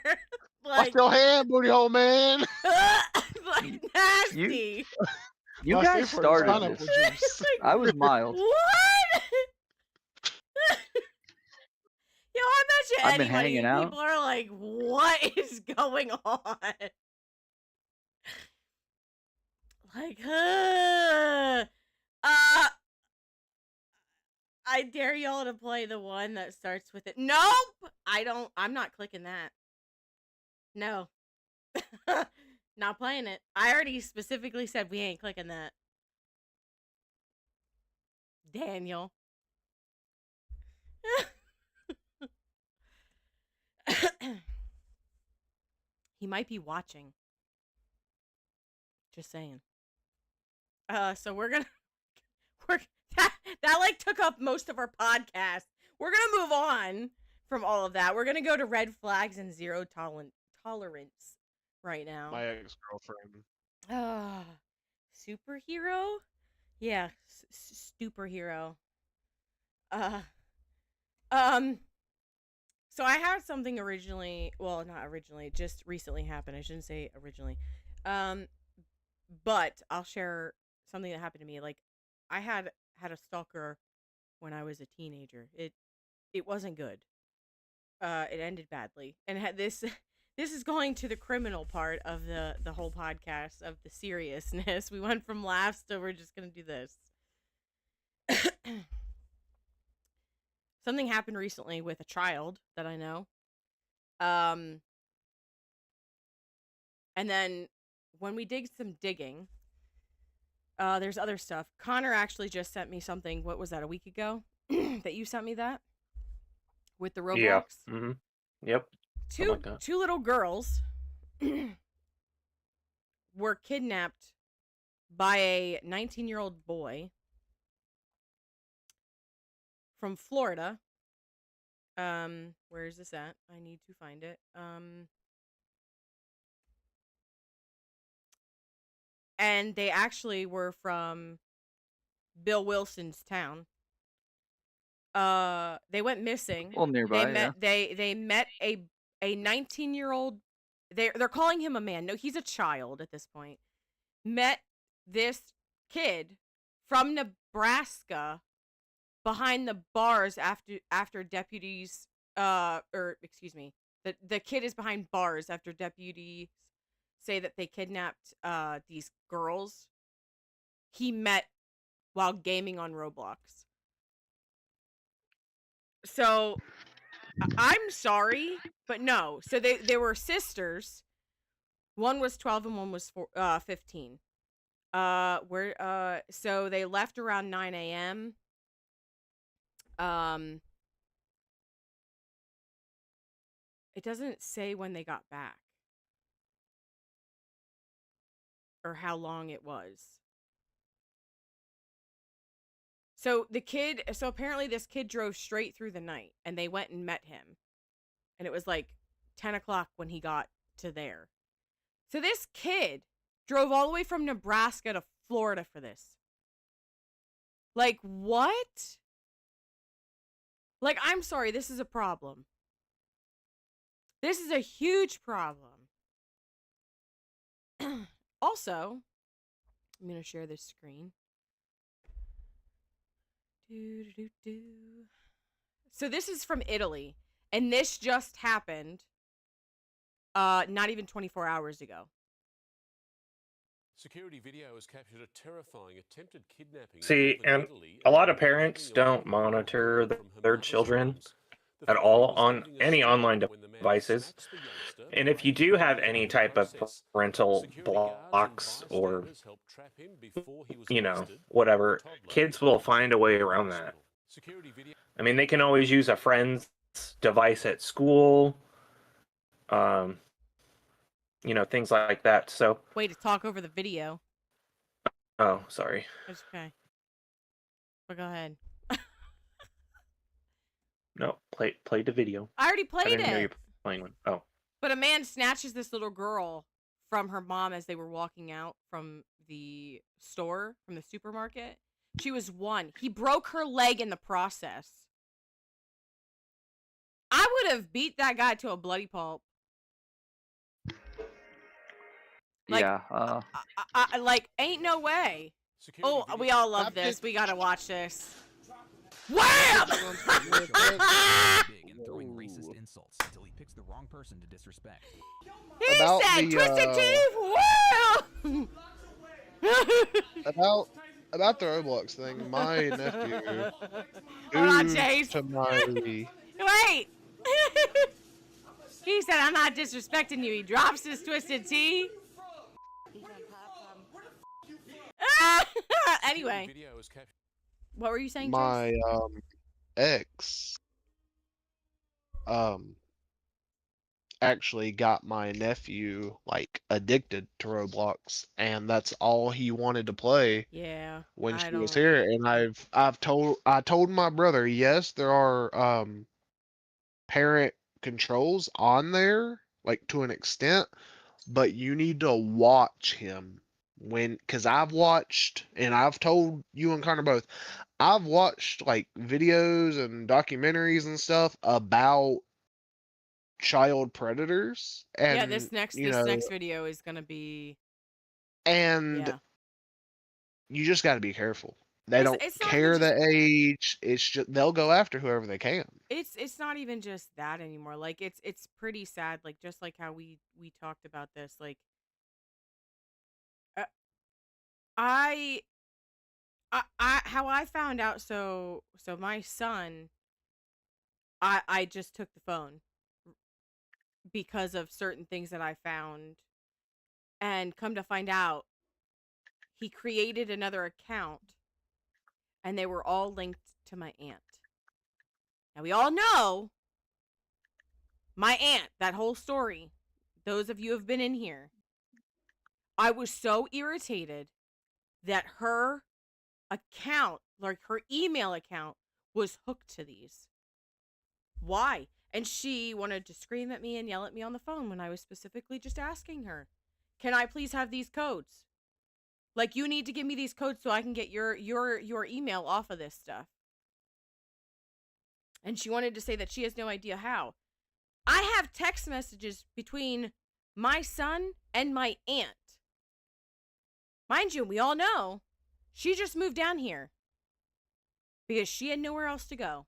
there. Watch your hand, booty hole man. like nasty. You My guys safe word is started pineapple this. juice. I was mild. What? Yo, I bet you I've been anybody, hanging out. people are like, what is going on? like, I dare y'all to play the one that starts with it. Nope! I'm not clicking that. No. Not playing it. I already specifically said we ain't clicking that. Daniel. He might be watching. Just saying. So we're that like took up most of our podcast. We're gonna move on from all of that. We're gonna go to red flags and zero tolerance right now. My ex-girlfriend. Superhero? Yeah, superhero. So I had something originally, well, not originally, just recently happened. I shouldn't say originally. But I'll share something that happened to me. Like, I had a stalker when I was a teenager. It wasn't good. It ended badly. And this is going to the criminal part of the whole podcast, of the seriousness. We went from laughs to we're just going to do this. Something happened recently with a child that I know. And then when we did some digging, there's other stuff. Connor actually just sent me something. What was that, a week ago? That you sent me that? With the Roblox? Yeah. Mm-hmm. Yep. Two little girls were kidnapped by a 19-year-old boy from Florida. Where is this at? I need to find it. And they actually were from Bill Wilson's town. They went missing. Well, nearby. They met a 19-year-old. They're calling him a man. No, he's a child at this point. Met this kid from Nebraska behind the bars after deputies. The kid is behind bars after deputies say that they kidnapped these girls he met while gaming on Roblox. So I'm sorry, but no. So they were sisters. One was 12 and one was 15. So they left around 9 a.m. It doesn't say when they got back or how long it was. So apparently this kid drove straight through the night and they went and met him. And it was like 10 o'clock when he got to there. So this kid drove all the way from Nebraska to Florida for this. Like, what? Like, I'm sorry, this is a problem. This is a huge problem. Also, I'm going to share this screen. So this is from Italy, and this just happened not even 24 hours ago. Security video has captured a terrifying attempted kidnapping. See, and a lot of parents don't monitor their children at all on any online devices. And if you do have any type of parental blocks or, whatever, kids will find a way around that. I mean, they can always use a friend's device at school, things like that. So. Way to talk over the video. Oh, sorry. That's okay. But go ahead. No, play the video. I already played I didn't know you it. were playing one. Oh. But a man snatches this little girl from her mom as they were walking out from the store, from the supermarket. She was 1. He broke her leg in the process. I would have beat that guy to a bloody pulp. Like, yeah. Like, ain't no way. Oh, we all love this. We gotta watch this. Wham! Big and throwing racist insults until he picks the wrong person to disrespect. He About said, the, "Twisted Teeth." Wham! about the Roblox thing, my nephew, Hold on, due Chase. to my Wait. He said, I'm not disrespecting you. He drops his twisted tea. Anyway, Video was captured. what were you saying, Chase? my ex actually got my nephew like addicted to Roblox, and that's all he wanted to play Yeah. when I she was don't- here. And I told my brother, yes, there are parent controls on there, like to an extent, but you need to watch him because I've watched, and I've told you and Connor both, I've watched like videos and documentaries and stuff about child predators, and Yeah, this next video is gonna be and yeah. you just got to be careful. They It's- don't it's not care even the age. It's just they'll go after whoever they can. It's not even just that anymore. Like it's pretty sad. Like just like how we talked about this. Like uh, I how I found out. So my son, I just took the phone because of certain things that I found, and come to find out, he created another account, and they were all linked to my aunt. Now we all know my aunt, that whole story. Those of you who have been in here, I was so irritated that her account, like her email account, was hooked to these. Why? And she wanted to scream at me and yell at me on the phone when I was specifically just asking her, "Can I please have these codes? Like, you need to give me these codes so I can get your email off of this stuff." And she wanted to say that she has no idea how. I have text messages between my son and my aunt. Mind you, we all know she just moved down here because she had nowhere else to go.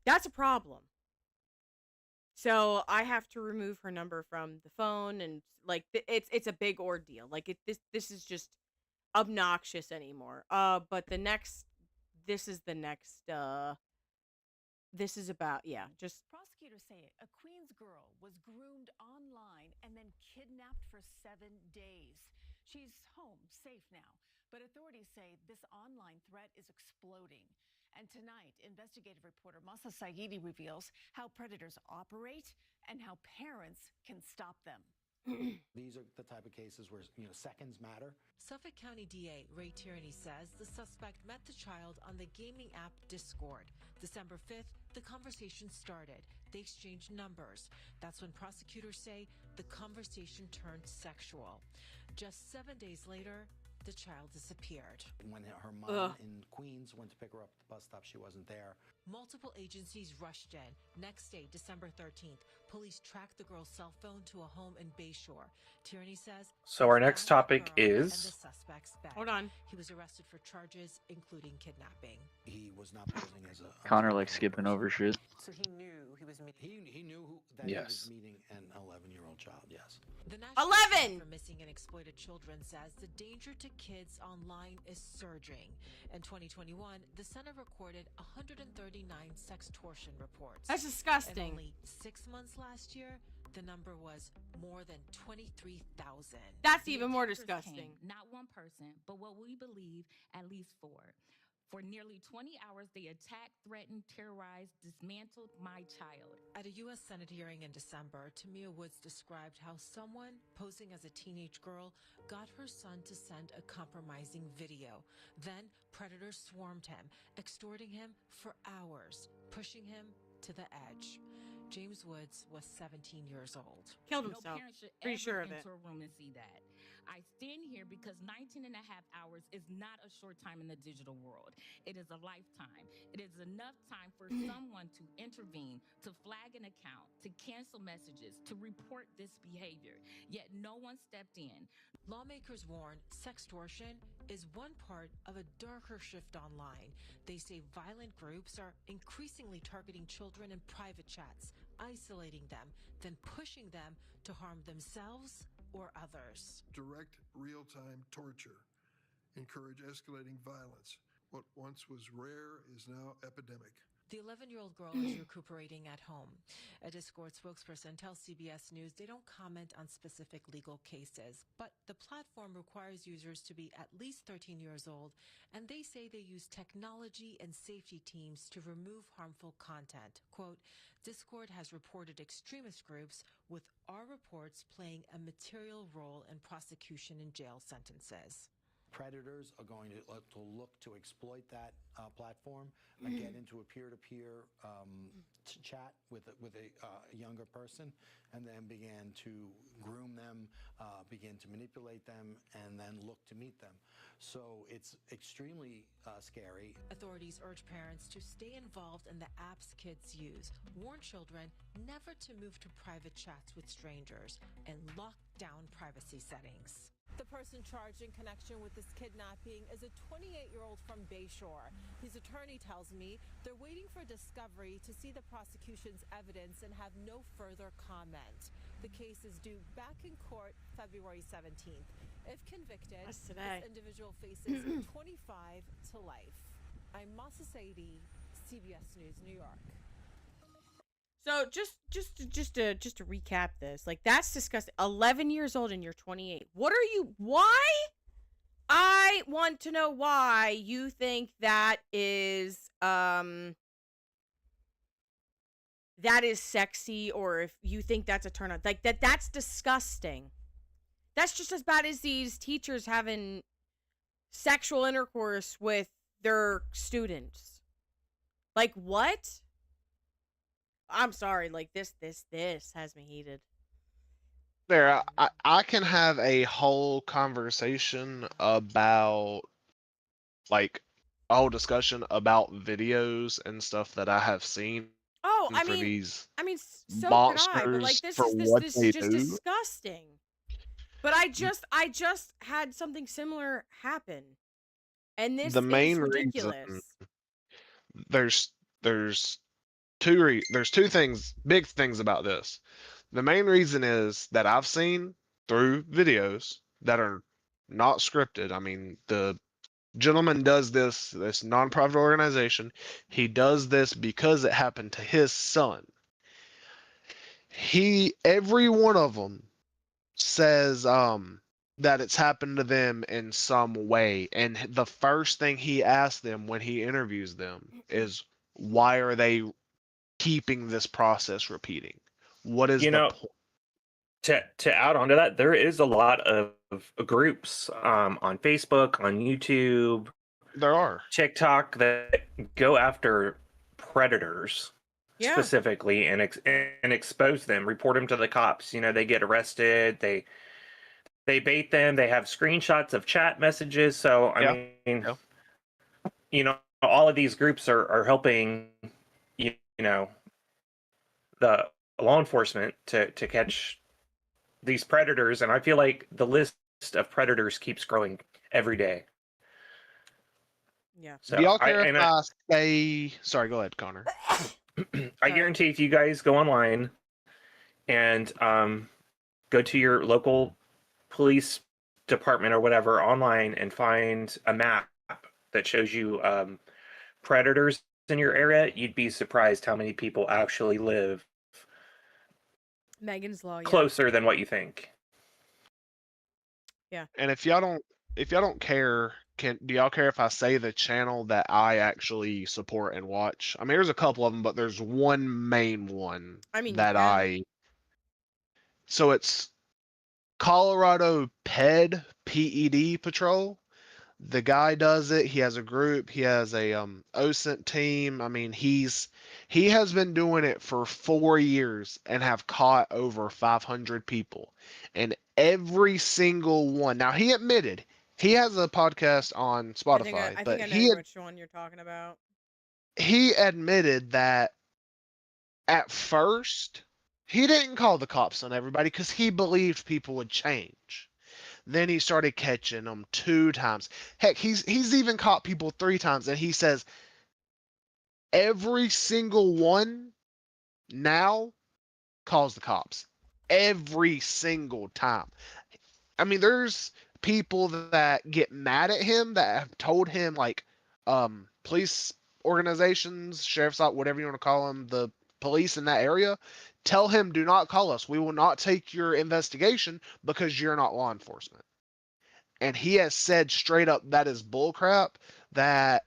That's a problem. So I have to remove her number from the phone, and like it's a big ordeal. Like this is just obnoxious anymore. But this is about, yeah, just Prosecutors say a Queens girl was groomed online and then kidnapped for 7 days. She's home, safe now, but authorities say this online threat is exploding. And tonight, investigative reporter Masa Saidi reveals how predators operate and how parents can stop them. These are the type of cases where, seconds matter. Suffolk County DA Ray Tierney says the suspect met the child on the gaming app Discord. December 5th, the conversation started. They exchanged numbers. That's when prosecutors say the conversation turned sexual. Just 7 days later, the child disappeared. When her mom in Queens went to pick her up at the bus stop, she wasn't there. Multiple agencies rushed in. Next day, December 13th, police tracked the girl's cell phone to a home in Bayshore. Tierney says, So our next topic and the is suspect's bed. hold on. He was arrested for charges including kidnapping. He was not posing as a Connor like skipping over shit. So he knew he was meeting. He knew that he was meeting an 11-year-old child. Yes. The National 11! Center for Missing and Exploited Children says the danger to kids online is surging. In 2021, the center recorded 139 sextortion reports. That's In disgusting. only 6 months last year, the number was more than 23,000. That's The even more attackers disgusting. came, not one person, but what we believe at least four. For nearly 20 hours, they attacked, threatened, terrorized, dismantled my child. At a U.S. Senate hearing in December, Tamia Woods described how someone posing as a teenage girl got her son to send a compromising video. Then predators swarmed him, extorting him for hours, pushing him to the edge. James Woods was 17 years old. Killed No himself. parent should Pretty ever sure of it. enter a room and see that. I stand here because 19 and a half hours is not a short time in the digital world. It is a lifetime. It is enough time for someone to intervene, to flag an account, to cancel messages, to report this behavior. Yet no one stepped in. Lawmakers warn sextortion is one part of a darker shift online. They say violent groups are increasingly targeting children in private chats, isolating them, then pushing them to harm themselves or others. Direct real-time torture. Encourage escalating violence. What once was rare is now epidemic. The 11-year-old girl is recuperating at home. A Discord spokesperson tells CBS News they don't comment on specific legal cases, but the platform requires users to be at least 13 years old, and they say they use technology and safety teams to remove harmful content. Quote, Discord has reported extremist groups, with our reports playing a material role in prosecution and jail sentences. Predators are going to look to exploit that platform, get into a peer-to-peer chat with a younger person, and then begin to groom them, begin to manipulate them, and then look to meet them. So it's extremely scary. Authorities urge parents to stay involved in the apps kids use, warn children never to move to private chats with strangers, and lock down privacy settings. The person charged in connection with this kidnapping is a 28-year-old from Bayshore. His attorney tells me they're waiting for discovery to see the prosecution's evidence and have no further comment. The case is due back in court February 17th. If convicted, this individual faces 25 to life. I'm Masa Saidi, CBS News, New York. So just to recap this, like, that's disgusting. 11 years old and you're 28. Why? I want to know why you think that is sexy, or if you think that's a turn on. Like, that's disgusting. That's just as bad as these teachers having sexual intercourse with their students. Like, what? I'm sorry, like, this has me heated. There, I can have a whole conversation about, like, a whole discussion about videos and stuff that I have seen. Oh, I mean, so could I, but, like, this is just disgusting. But I just had something similar happen, and this is ridiculous. Reason, there's two big things about this. The main reason is that I've seen through videos that are not scripted. I mean, the gentleman does this nonprofit organization. He does this because it happened to his son. Every one of them says that it's happened to them in some way, and the first thing he asks them when he interviews them is, why are they keeping this process repeating? What is the point? To add on to that, there is a lot of groups on Facebook, on YouTube, there are TikTok, that go after predators specifically and expose them, report them to the cops. You know, they get arrested, they bait them, they have screenshots of chat messages. So I mean, you know, all of these groups are helping, you know, the law enforcement to catch these predators, and I feel like the list of predators keeps growing every day. Yeah. So do y'all care if I say? Sorry, go ahead, Connor. I guarantee if you guys go online and go to your local police department or whatever online and find a map that shows you predators in your area, you'd be surprised how many people actually live Megan's Law, closer than what you think. Yeah. And if y'all don't care, do y'all care if I say the channel that I actually support and watch? I mean, there's a couple of them, but there's one main one so it's Colorado PED Patrol. The guy does it. He has a group. He has a OSINT team. I mean, he has been doing it for 4 years and have caught over 500 people. And every single one. Now, he admitted he has a podcast on Spotify. I think I know which one you're talking about. He admitted that at first he didn't call the cops on everybody because he believed people would change. Then he started catching them 2 times. Heck, he's even caught people 3 times, and he says every single one now calls the cops. Every single time. I mean, there's people that get mad at him that have told him, like, police organizations, sheriff's office, whatever you want to call them, the police in that area, tell him, do not call us. We will not take your investigation because you're not law enforcement. And he has said straight up that is bullcrap, that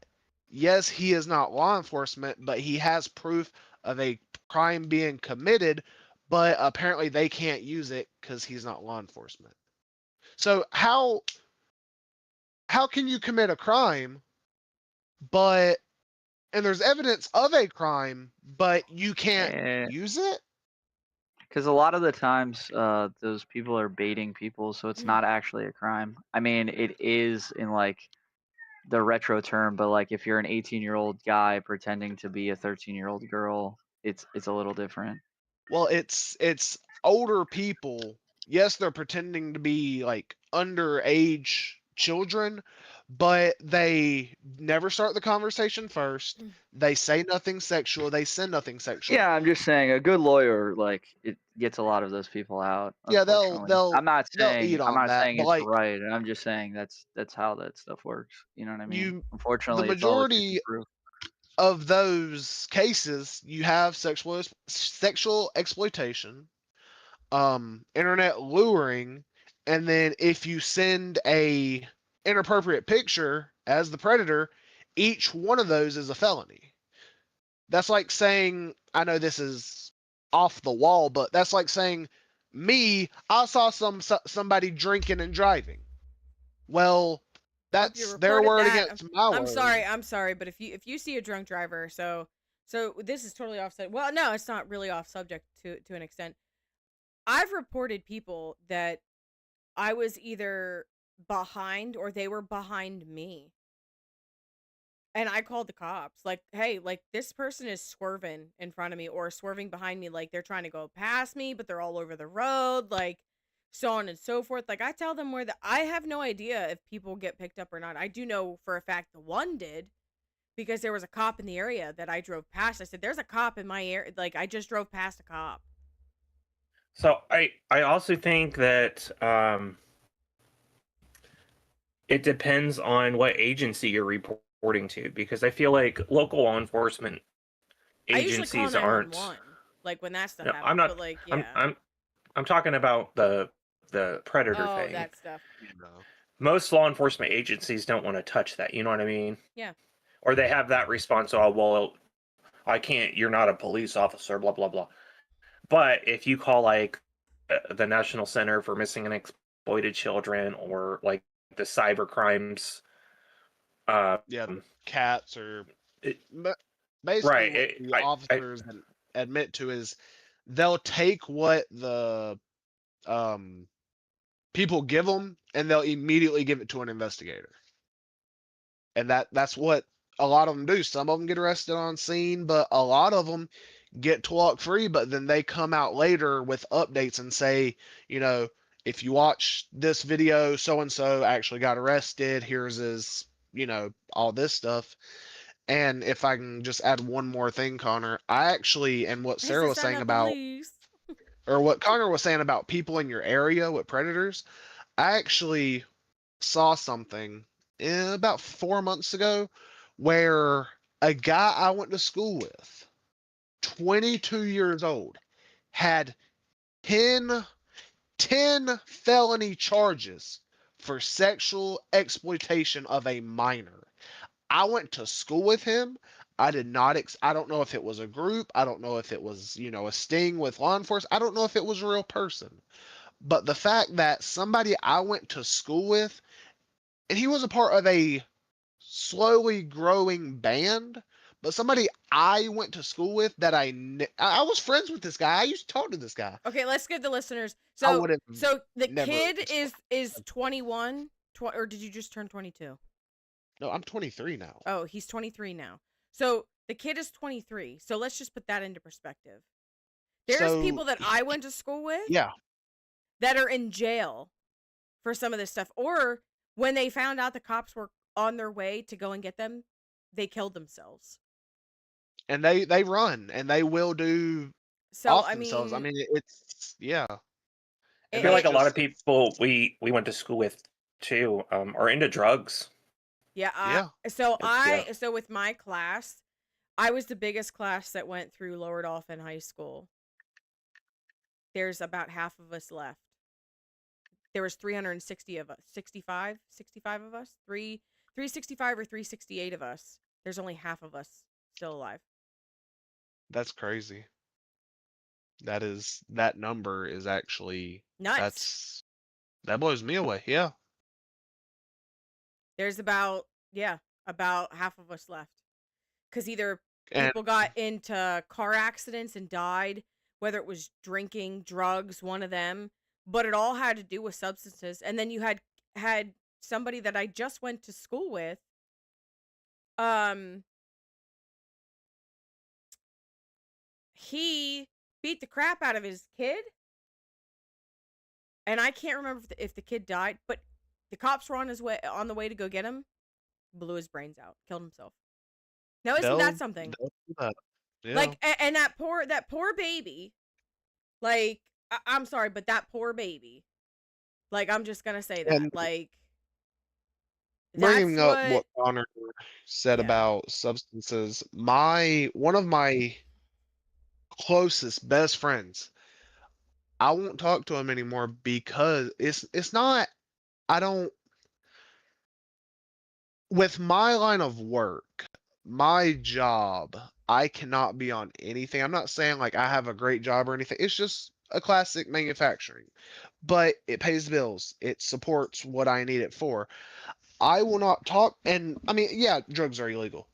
yes, he is not law enforcement, but he has proof of a crime being committed, but apparently they can't use it because he's not law enforcement. So how can you commit a crime, but and there's evidence of a crime, but you can't use it? Because a lot of the times, those people are baiting people, so it's not actually a crime. I mean, it is in like the retro term, but like if you're an 18-year-old guy pretending to be a 13-year-old girl, it's a little different. Well, it's older people. Yes, they're pretending to be like underage children, but they never start the conversation first. They say nothing sexual. They send nothing sexual. Yeah, I'm just saying a good lawyer, like, it gets a lot of those people out. Yeah, Unfortunately, I'm not they'll saying eat on that, but it's like right. I'm just saying that's how that stuff works. You know what I mean? the Unfortunately, it's all the majority proof. of those cases, you have sexual exploitation, internet luring, and then if you send a inappropriate picture as the predator, each one of those is a felony. That's like saying, I know this is off the wall, but that's like saying, I saw somebody drinking and driving. Well, that's their word against my word. I'm sorry, but if you see a drunk driver, so this is totally offset. Well, no, it's not really off subject to an extent. I've reported people that I was either behind or they were behind me. And I called the cops. Like, hey, like this person is swerving in front of me or swerving behind me, like they're trying to go past me, but they're all over the road, like so on and so forth. Like I tell them I have no idea if people get picked up or not. I do know for a fact the one did, because there was a cop in the area that I drove past. I said, there's a cop in my area. Like I just drove past a cop. So I also think that it depends on what agency you're reporting to, because I feel like local law enforcement agencies aren't. Like when that stuff No, happens. I'm not. But like, yeah. I'm talking about the predator thing. Oh, that stuff. No. Most law enforcement agencies don't want to touch that. You know what I mean? Yeah. Or they have that response. Oh, well, I can't. You're not a police officer. Blah blah blah. But if you call like the National Center for Missing and Exploited Children, or like the cyber crimes, yeah, cats, or basically right, what the officers admit to is they'll take what the people give them and they'll immediately give it to an investigator, and that's what a lot of them do. Some of them get arrested on scene, but a lot of them get to walk free, but then they come out later with updates and say, you know, if you watch this video, so and so actually got arrested, here's his, you know, all this stuff. And if I can just add one more thing, Connor, I actually, and what Sarah was saying about, or what Connor was saying about people in your area with predators, I actually saw something about 4 months ago where a guy I went to school with, 22 years old, had 10 felony charges for sexual exploitation of a minor. I went to school with him. I did not. I don't know if it was a group. I don't know if it was, you know, a sting with law enforcement. I don't know if it was a real person. But the fact that somebody I went to school with, and he was a part of a slowly growing band, but somebody I went to school with that I was friends with this guy. I used to talk to this guy. Okay, let's give the listeners. So the kid is 21, or did you just turn 22? No, I'm 23 now. Oh, he's 23 now. So the kid is 23. So let's just put that into perspective. There's people that I went to school with, yeah, that are in jail for some of this stuff, or when they found out the cops were on their way to go and get them, they killed themselves. And they run, and they will do off themselves. I mean, it's, yeah. I It- feel like a lot of just- people we went to school with too are into drugs. Yeah. Yeah. So with my class, I was the biggest class that went through Lower Dolphin High School. There's about half of us left. There was 360 of us. 65 of us. 365 or 368 of us. There's only half of us still alive. That's crazy. That number is actually Nuts. that blows me away. Yeah. There's about half of us left. Because either And people got into car accidents and died, whether it was drinking, drugs, one of them, but it all had to do with substances. And then you had somebody that I just went to school with, he beat the crap out of his kid, and I can't remember if the kid died, but the cops were on the way to go get him, blew his brains out, killed himself. Now isn't that something? they'll do that. Yeah. Like, and that poor baby, like, I'm sorry, but that poor baby, like, I'm just gonna say that, And like, bringing that's up what Connor said about substances, one of my closest best friends, I won't talk to him anymore because it's not I don't with my line of work, my job, I cannot be on anything. I'm not saying like I have a great job or anything. It's just a classic manufacturing. But it pays the bills. It supports what I need it for. I will not talk, and I mean, yeah, drugs are illegal.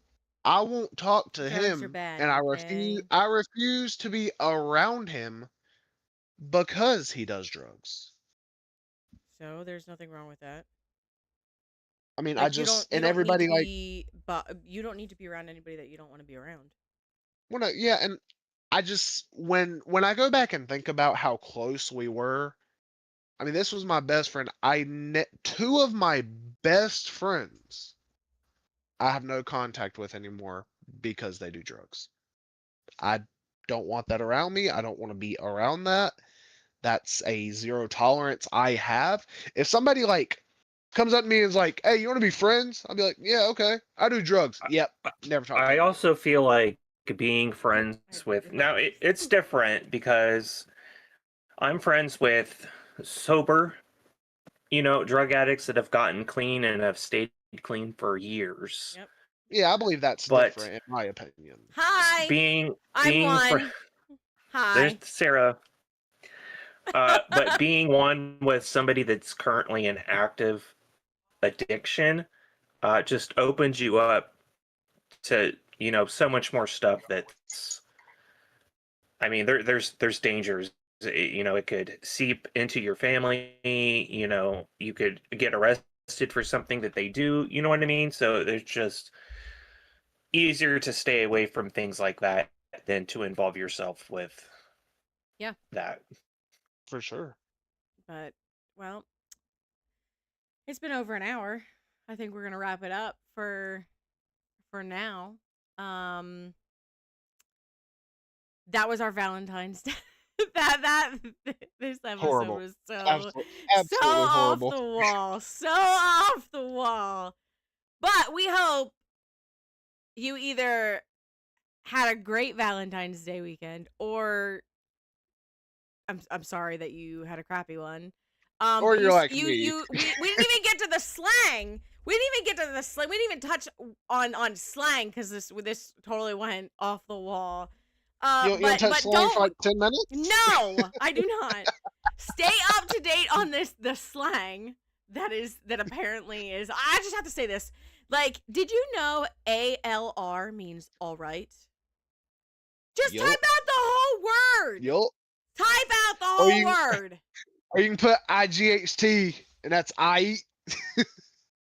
I won't talk to Drugs are him, bad, and okay? I refuse to be around him because he does drugs. So there's nothing wrong with that. I mean, Like, you don't everybody like, you don't need to be around anybody that you don't want to be around. yeah, and I just when I go back and think about how close we were, I mean, this was my best friend. Two of my best friends I have no contact with anymore because they do drugs. I don't want that around me. I don't want to be around that. That's a zero tolerance I have. If somebody like comes up to me and is like, "Hey, you want to be friends?" I'll be like, "Yeah, okay. I do drugs." Yep, never talk. I also feel like being friends with now it's different because I'm friends with sober, drug addicts that have gotten clean and have stayed clean for years. Yep. Yeah, I believe that's different in my opinion. Hi. Being one. Hi. There's Sarah. But being one with somebody that's currently in active addiction just opens you up to so much more stuff that's there's dangers. It could seep into your family. You could get arrested for something that they do. You know what I mean? So it's just easier to stay away from things like that than to involve yourself with that. For sure. But, well, it's been over an hour. I think we're gonna wrap it up for now. That was our Valentine's Day. This episode Horrible. was Absolutely so horrible. off the wall. So off the wall. But we hope you either had a great Valentine's Day weekend or I'm sorry that you had a crappy one. Or you're like me. We didn't even get to the slang. We didn't even get to the slang. We didn't even touch on slang because this totally went off the wall. You don't touch slang for like 10 minutes? No, I do not. Stay up to date on the slang that apparently is. I just have to say this. Like, did you know ALR means all right? Just type out the whole word. Yup. Type out the whole word. Or you can put IGHT, and that's I.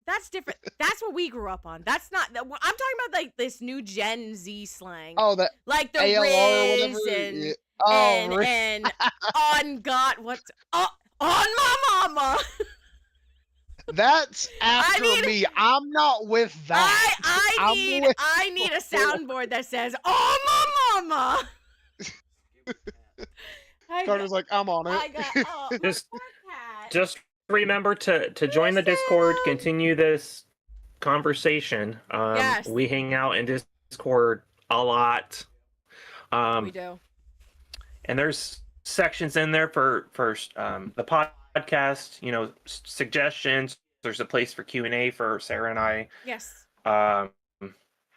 That's different. That's what we grew up on. That's not. I'm talking about like this new Gen Z slang. Oh, that like the ALR or Rizz whatever. and Yeah. Oh, and on God, what's on my mama. That's after me. I'm not with that. I need a soundboard that says "Oh my mama." Carter's like, I'm on it. I got my Just poor cat. just remember to join the Discord, Sam. continue this conversation. Yes. We hang out in Discord a lot. We do. And there's sections in there for the podcast, you know, suggestions. There's a place for Q&A for Sarah and I. Yes.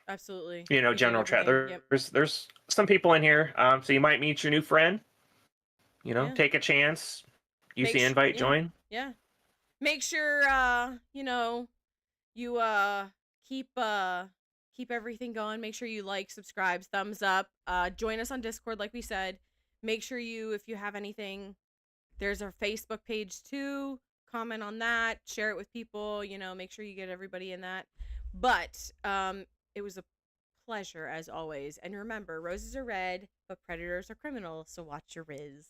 Absolutely. You know, We do general chat. everything. Yep. There's some people in here, so you might meet your new friend. You know, Yeah. take a chance. Use the Make invite, yeah. join. Yeah. Make sure you know, you keep everything going. Make sure you like, subscribe, thumbs up. Join us on Discord like we said. Make sure you, if you have anything, there's our Facebook page too. Comment on that, share it with people, you know, make sure you get everybody in that. But it was a pleasure as always. And remember, roses are red, but predators are criminals, so watch your Rizz.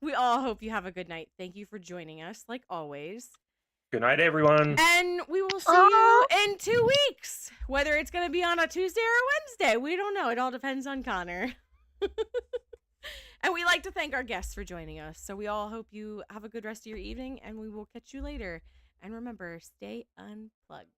We all hope you have a good night. Thank you for joining us, like always. Good night, everyone. And we will see you in 2 weeks. Whether it's going to be on a Tuesday or a Wednesday, we don't know. It all depends on Connor. And we like to thank our guests for joining us. So we all hope you have a good rest of your evening, and we will catch you later. And remember, stay unplugged.